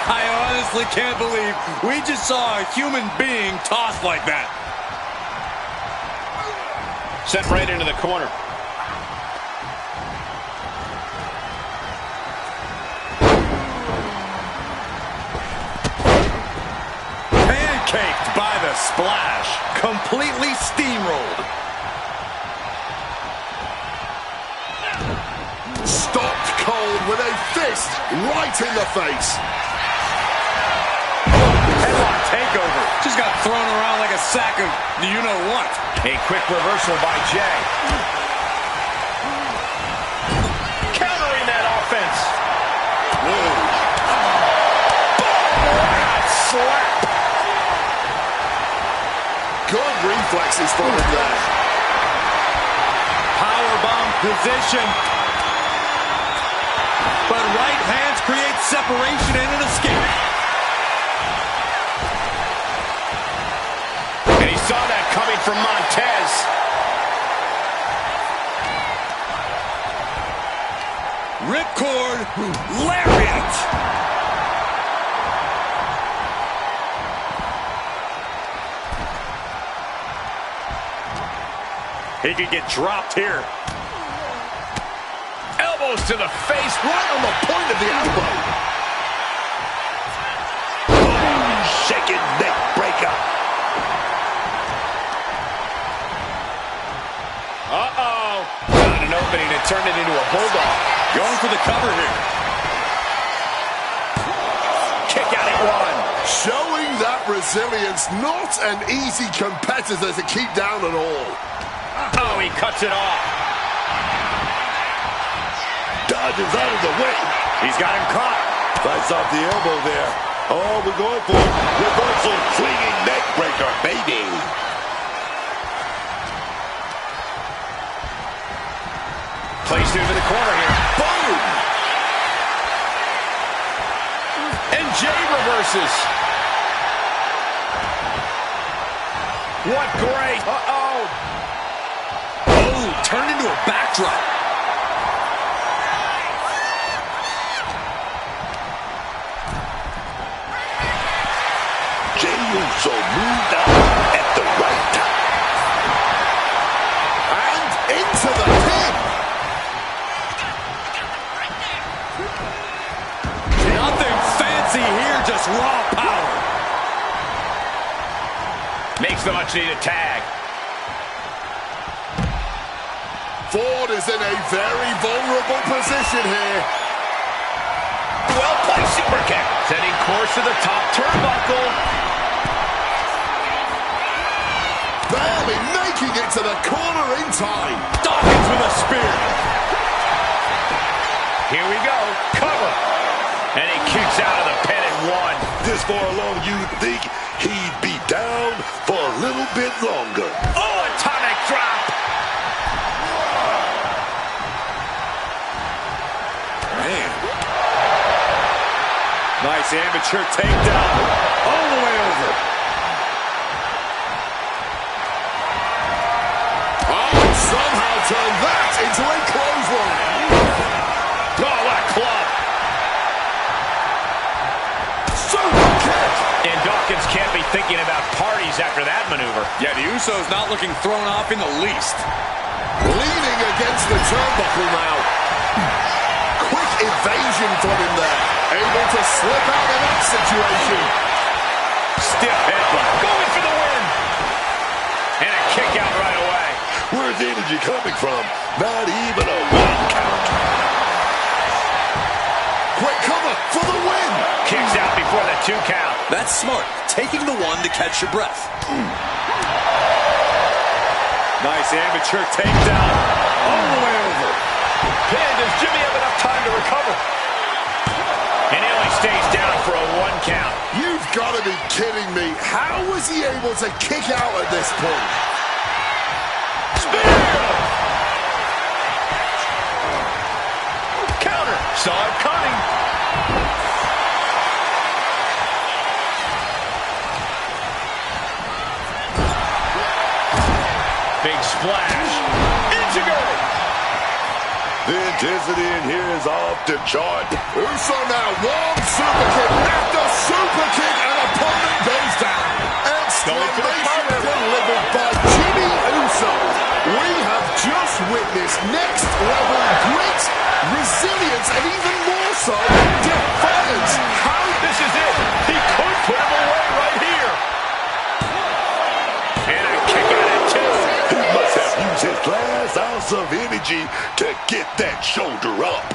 I honestly can't believe we just saw a human being tossed like that. Sent right into the corner. Pancaked by the splash. Completely steamrolled. Stopped cold with a fist right in the face. Headlock takeover. Just got thrown around like a sack of you-know-what. A quick reversal by Jay. Countering that offense. Whoa. Slap. Good reflexes from him there. Powerbomb position. But right hands create separation and an escape. And he saw that coming from Montez. Ripcord lariat. He could get dropped here. Elbows to the face. Right on the point of the elbow. Shaking neck breaker. Uh-oh. Found an opening and turned it into a bulldog. Going for the cover here. Kick out at one. Showing that resilience, not an easy competitor to keep down at all. Oh, he cuts it off. Dodges out of the way. He's got him caught. Fights off the elbow there. Oh, we're going for it. Reversal swinging neck breaker, baby. Placed into the corner here. Boom! And Jay reverses. What great. Uh-oh. Oh, turned into a backdrop. Jey Uso moved out at the right time. And into the pin. Nothing fancy here, just raw power. Makes the much-needed tag. Ford is in a very vulnerable position here. Well-placed super kick. Setting course to the top turnbuckle. Barely making it to the corner in time. Dawkins with a spear. Here we go. Cover. And he kicks out of the pin at one. This far along, you'd think he'd be down for a little bit longer. Oh, atomic drop. Man. Nice amateur takedown. All the way over. Oh, somehow turned that into a clothesline. Oh, what a club. Super kick. And Dawkins can't be thinking about parties after that maneuver. Yeah, the Usos not looking thrown off in the least. Leaning against the turnbuckle now. Quick evasion from him there. Able to slip out of that situation. Stiff headbutt. Going for the win. And a kick out right away. Where's the energy coming from? Not even a 1 count. Quick cover for the win. Kicks out before the 2 count. That's smart. Taking the one to catch your breath. Nice amateur takedown. All the way over. And does Jimmy have enough time to recover? And he only stays down for a 1 count. You've got to be kidding me. How was he able to kick out at this point? Spear! Counter. Saw it coming. Big splash. Enzuigiri. The intensity in here is off the chart. Uso now, one super kick after super kick, and opponent goes down. Exclamation delivered by Jimmy Uso. We have just witnessed next level grit, resilience, and even more so, defiance. How? This is it. He could put him away right here. And a kick out at two. He must have used his last ounce of energy to get that shoulder up.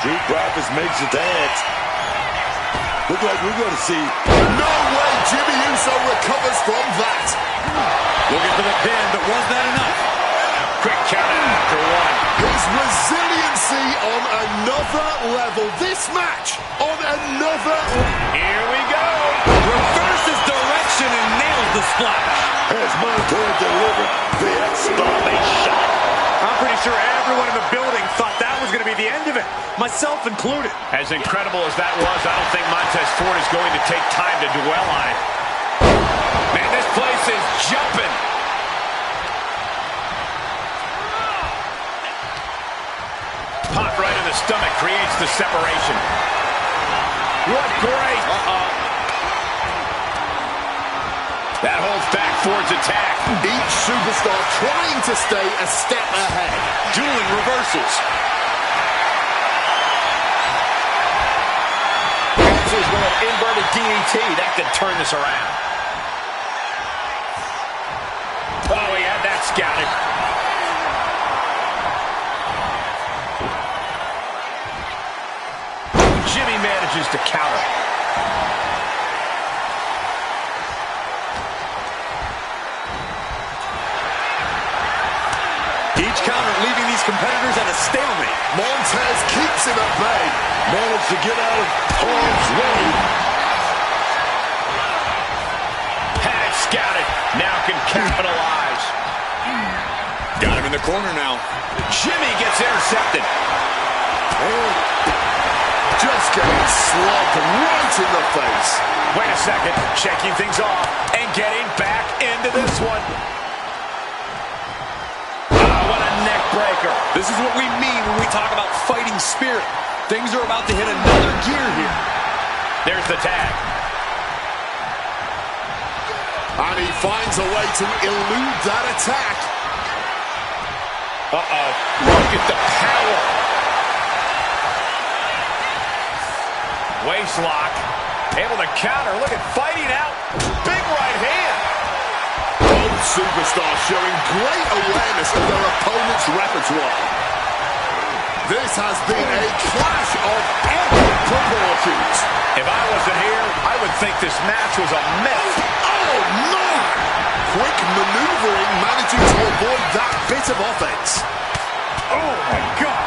Street Profits makes it dance. Look like we're going to see. No way Jimmy Uso recovers from that. Looking for the pin, but was that enough? Quick count after one. His resiliency on another level. This match on another. Here we go. Reverses direction and nails the splash. Has Montez delivered the exclamation? I'm pretty sure everyone in the building thought that was going to be the end of it, myself included. As incredible as that was, I don't think Montez Ford is going to take time to dwell on it. Man, this place is jumping. Pop right in the stomach creates the separation. What great. That holds back Ford's attack. Each superstar trying to stay a step ahead. Dueling reversals. This is with an inverted DDT. That could turn this around. Oh, he had that scouted. Jimmy manages to counter. Each counter leaving these competitors at a stalemate. Montez keeps him at bay. Managed to get out of harm's way. Had it scouted. Now can capitalize. Got him in the corner now. Jimmy gets intercepted. Just getting slugged right in the face. Wait a second. Checking things off and getting back into this one. What a neck breaker. This is what we mean when we talk about fighting spirit. Things are about to hit another gear here. There's the tag. And he finds a way to elude that attack. Uh-oh. Look at the power. Waist lock. Able to counter. Look at fighting out. Big right hand. Both superstars showing great awareness of their opponent's repertoire. This has been a clash of epic proportions. If I wasn't here, I would think this match was a myth. Oh, no! Quick maneuvering, managing to avoid that bit of offense. Oh, my God.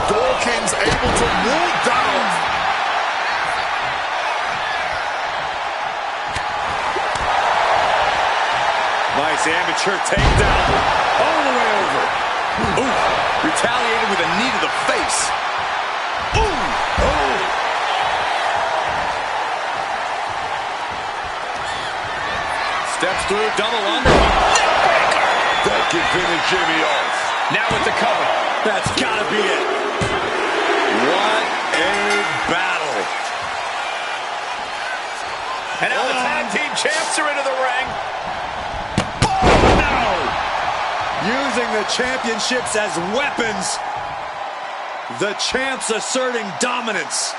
Dawkins able to ward that off. Nice amateur takedown. All the way over. Ooh, retaliated with a knee to the face. Ooh. Oh. Steps through, double under. That can finish Jimmy off. Now with the cover. That's gotta be it. What a battle. And now the tag team champs are into the ring. Using the championships as weapons. The champs asserting dominance.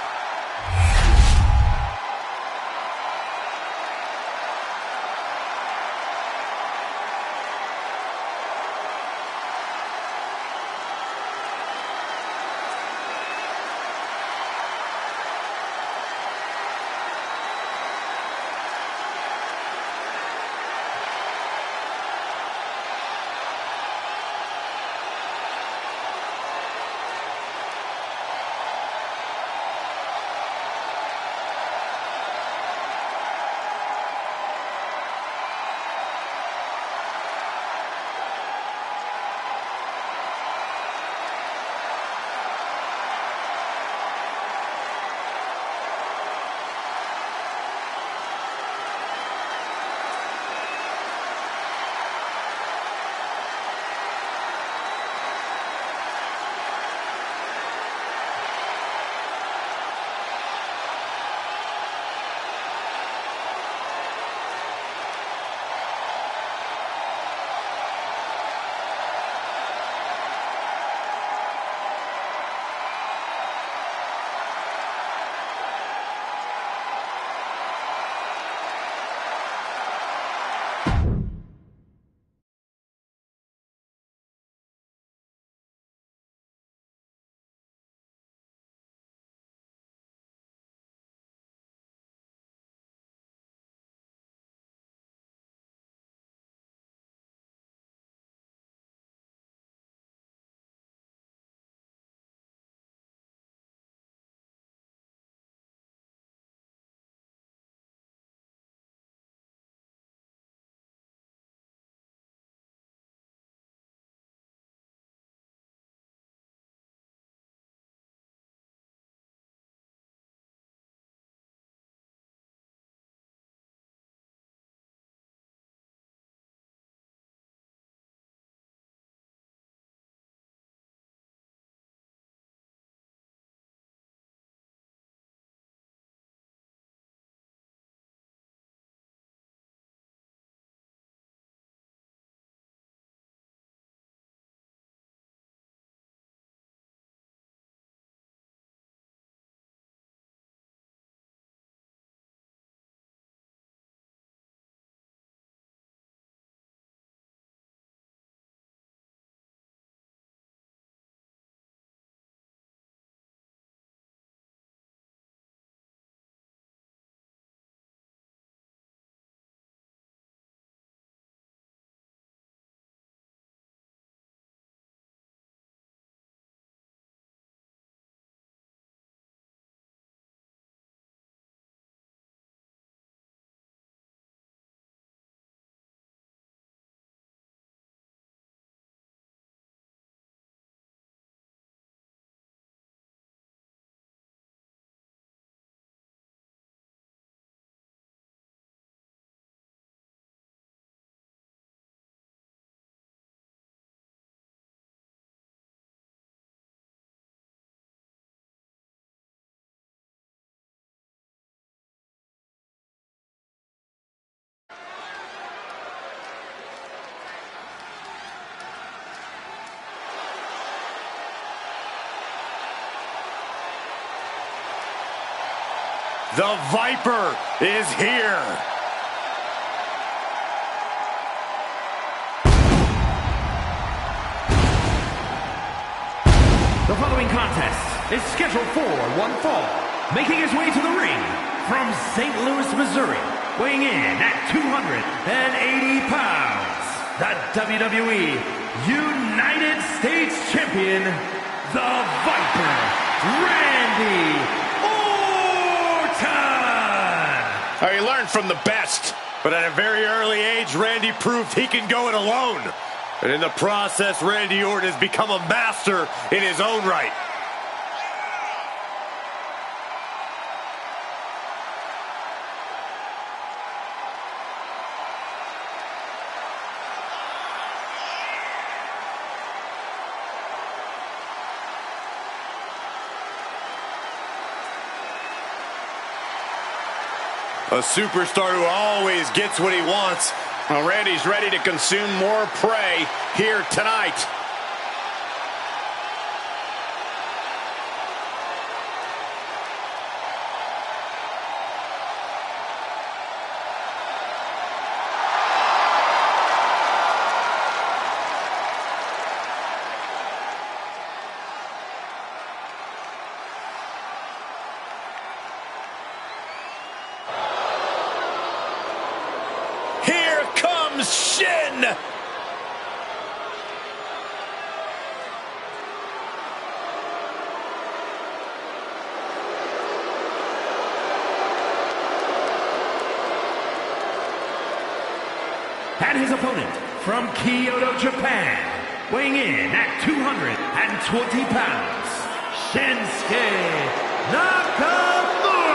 The Viper is here. The following contest is scheduled for one fall. Making his way to the ring from St. Louis, Missouri, weighing in at 280 pounds, the WWE United States Champion, the Viper, Randy Orton! He learned from the best. But at a very early age, Randy proved he can go it alone. And in the process, Randy Orton has become a master in his own right. A superstar who always gets what he wants. Well, Randy's ready to consume more prey here tonight. Shin! And his opponent from Kyoto, Japan, weighing in at 220 pounds, Shinsuke Nakamura!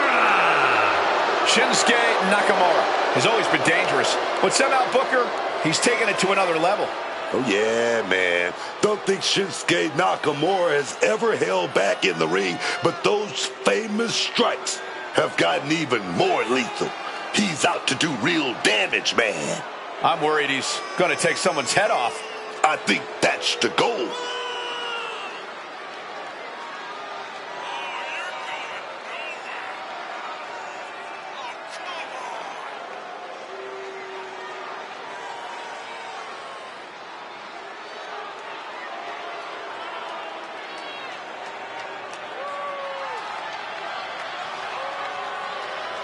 Shinsuke Nakamura has always been dangerous, but somehow, Booker, he's taken it to another level. Oh, yeah, man. Don't think Shinsuke Nakamura has ever held back in the ring, but those famous strikes have gotten even more lethal. He's out to do real damage, man. I'm worried he's going to take someone's head off. I think that's the goal.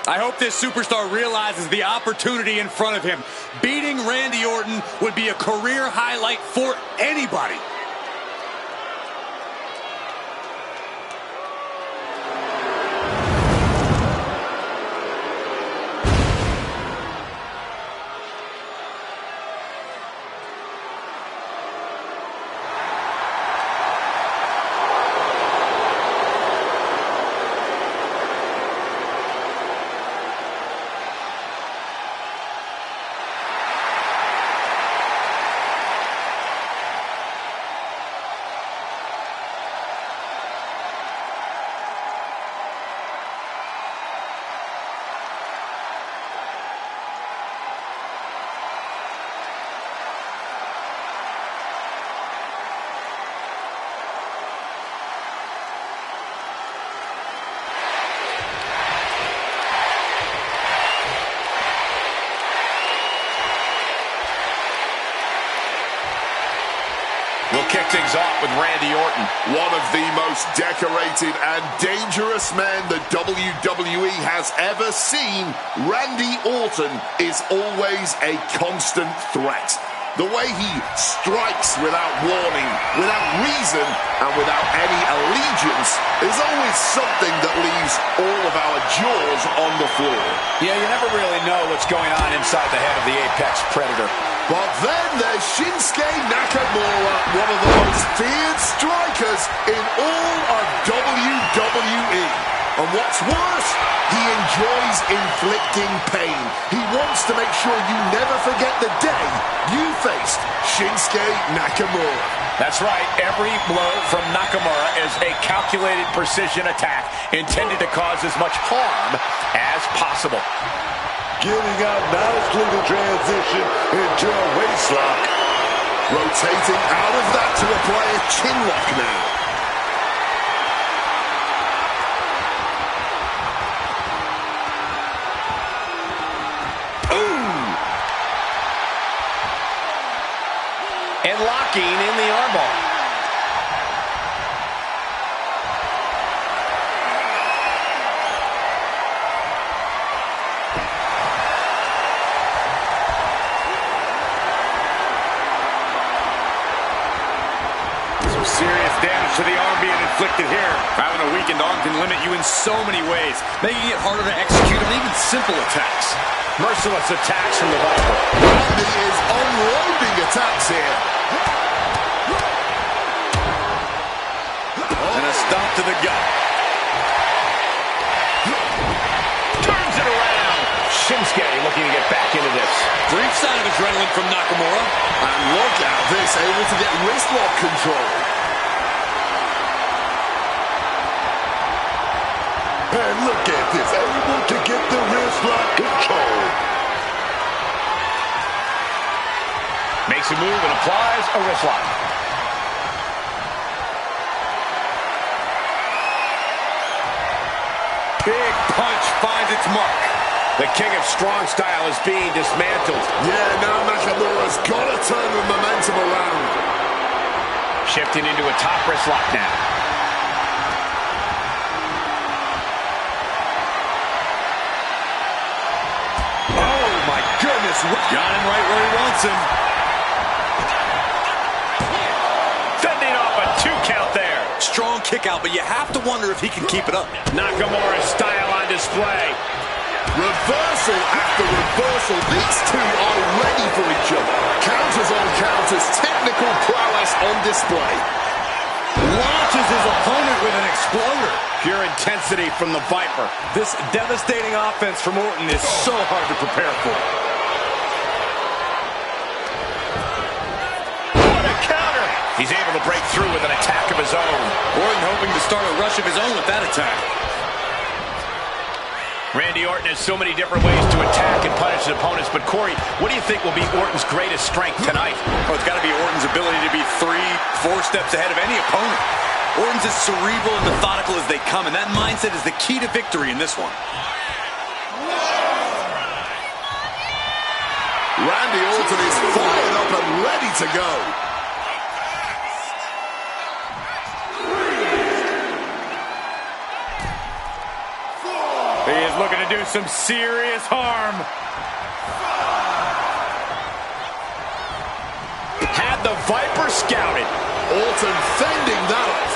I hope this superstar realizes the opportunity in front of him. Beating Randy Orton would be a career highlight for anybody. We'll kick things off with Randy Orton. One of the most decorated and dangerous men the WWE has ever seen, Randy Orton is always a constant threat. The way he strikes without warning, without reason, and without any allegiance is always something that leaves all of our jaws on the floor. Yeah, you never really know what's going on inside the head of the Apex Predator. But then there's Shinsuke Nakamura, one of the most feared strikers in all of WWE. And what's worse, he enjoys inflicting pain. He wants to make sure you never forget the day you faced Shinsuke Nakamura. That's right. Every blow from Nakamura is a calculated precision attack intended to cause as much harm as possible. Getting out nicely to transition into a waistlock. Rotating out of that to apply a chinlock now. and locking in the armbar. Serious damage to the arm being inflicted here. Having a weakened arm can limit you in so many ways, making it harder to execute on even simple attacks. Merciless attacks from the Viper. Randy is unloading attacks here. And a stomp to the gut. Turns it around. Shinsuke looking to get back into this. Brief sign of adrenaline from Nakamura. And look at this, able to get wrist lock control. And look at this, able to get the wrist lock control. Makes a move and applies a wrist lock. Big punch finds its mark. The king of strong style is being dismantled. Yeah, now Nakamura's got to turn the momentum around. Shifting into a top wrist lock now. Oh my goodness, got him right where he wants him. Fending off a 2 count there. Strong kick out, but you have to wonder if he can keep it up. Nakamura's style on display. Reversal after reversal. These two are ready for each other. Counters on counters. Technical prowess on display. Launches his opponent with an exploder. Pure intensity from the Viper. This devastating offense from Orton is so hard to prepare for. What a counter! He's able to break through with an attack of his own. Orton hoping to start a rush of his own with that attack. Randy Orton has so many different ways to attack and punish his opponents, but Corey, what do you think will be Orton's greatest strength tonight? Oh, it's got to be Orton's ability to be 3-4 steps ahead of any opponent. Orton's as cerebral and methodical as they come, and that mindset is the key to victory in this one. Randy Orton is fired up and ready to go. He is looking to do some serious harm. Had the Viper scouted. Orton fending that off.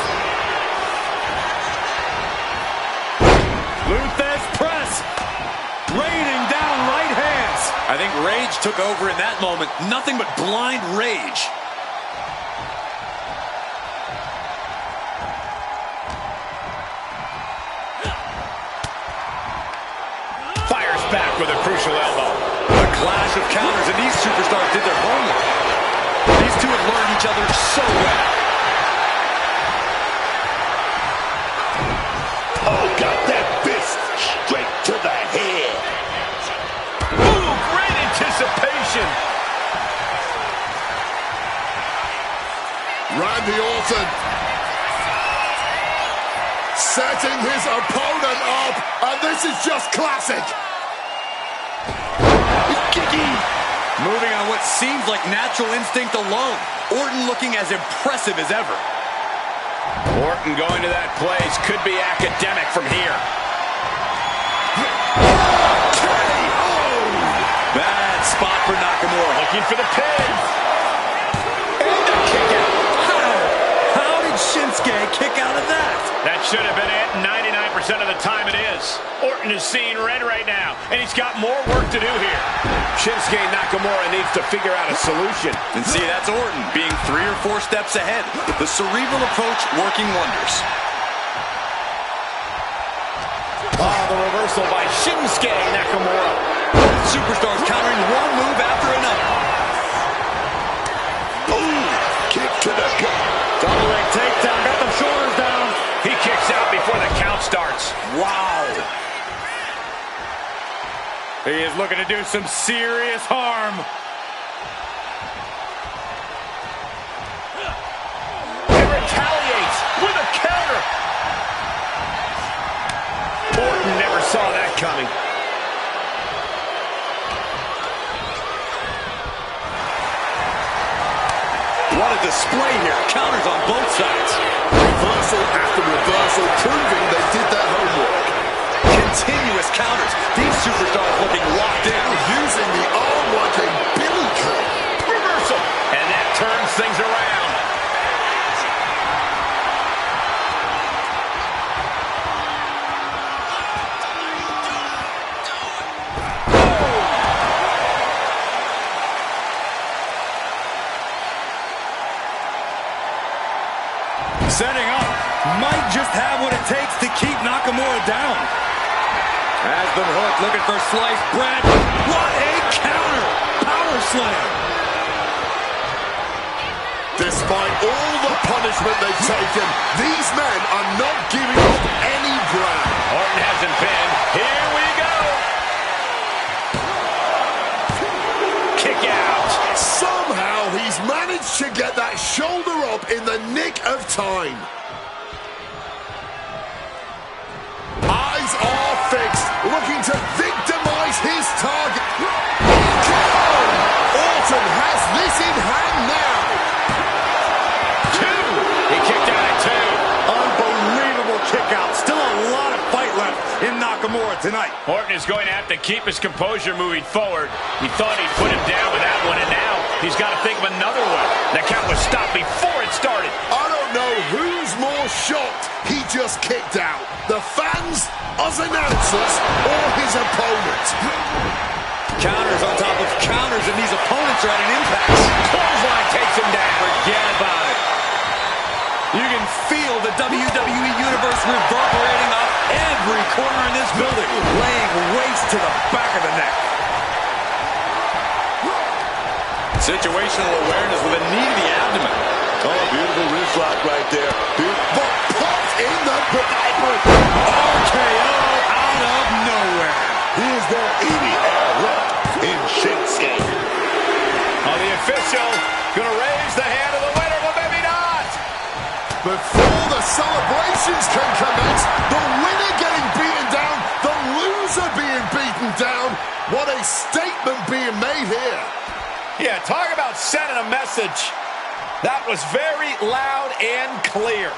Luthes press. Raining down right hands. I think rage took over in that moment. Nothing but blind rage. Fires back with a crucial elbow. A clash of counters, and these superstars did their homework. These two have learned each other so well. Oh, got that fist straight to the head. Ooh, great anticipation. Randy Orton setting his opponent up, and this is just classic. Kiki. Moving on what seems like natural instinct alone. Orton looking as impressive as ever. Orton going to that place could be academic from here. Bad spot for Nakamura. Looking for the pin. And a kick out. How did Shinsuke kick out of that? That should have been it. 99% of the time it is. Orton is seeing red right now, and he's got more work to do here. Shinsuke Nakamura needs to figure out a solution. And see, that's Orton being 3 or 4 steps ahead. The cerebral approach working wonders. The reversal by Shinsuke Nakamura. Both superstars countering one move after another. Boom. Kick to the gut. Double leg takedown. Got them shoulders down. He kicks out before the count starts. Wow. He is looking to do some serious harm. He retaliates with a counter. Orton never saw that coming. Setting up. Might just have what it takes to keep Nakamura down. Has the hook, looking for sliced bread. What a counter! Power slam. Despite all the punishment they've taken, these men are not giving up any ground. Orton hasn't been. Here we go. Kick out. Somehow he's managed to get that shoulder up in the nick of time. Eyes are fixed, looking to victimize his target. Orton has this in hand now. He kicked out at 2. Unbelievable kick out. Still a lot of fight left in Nakamura tonight. Orton is going to have to keep his composure moving forward. He thought he'd put him down with that one, and now he's got to think of another one. The count was stopped before it started. I don't know who's more shocked he just kicked out. The fans, us announcers, or his opponent. Counters on top of counters, and these opponents are at an impact. Clothesline takes him down. Forget about it. You can feel the WWE Universe reverberating off every corner in this building, laying waste to the back of the neck. Situational awareness with a knee to the abdomen. Oh, beautiful wrist lock right there. But popped in the diaper. RKO out of nowhere. Is there any air left in Shinsuke? The official going to raise the hand of the winner, but maybe not. Before the celebrations can commence, the winner getting beaten down, the loser being beaten down. What a statement being made here. Yeah, talk about sending a message. That was very loud and clear.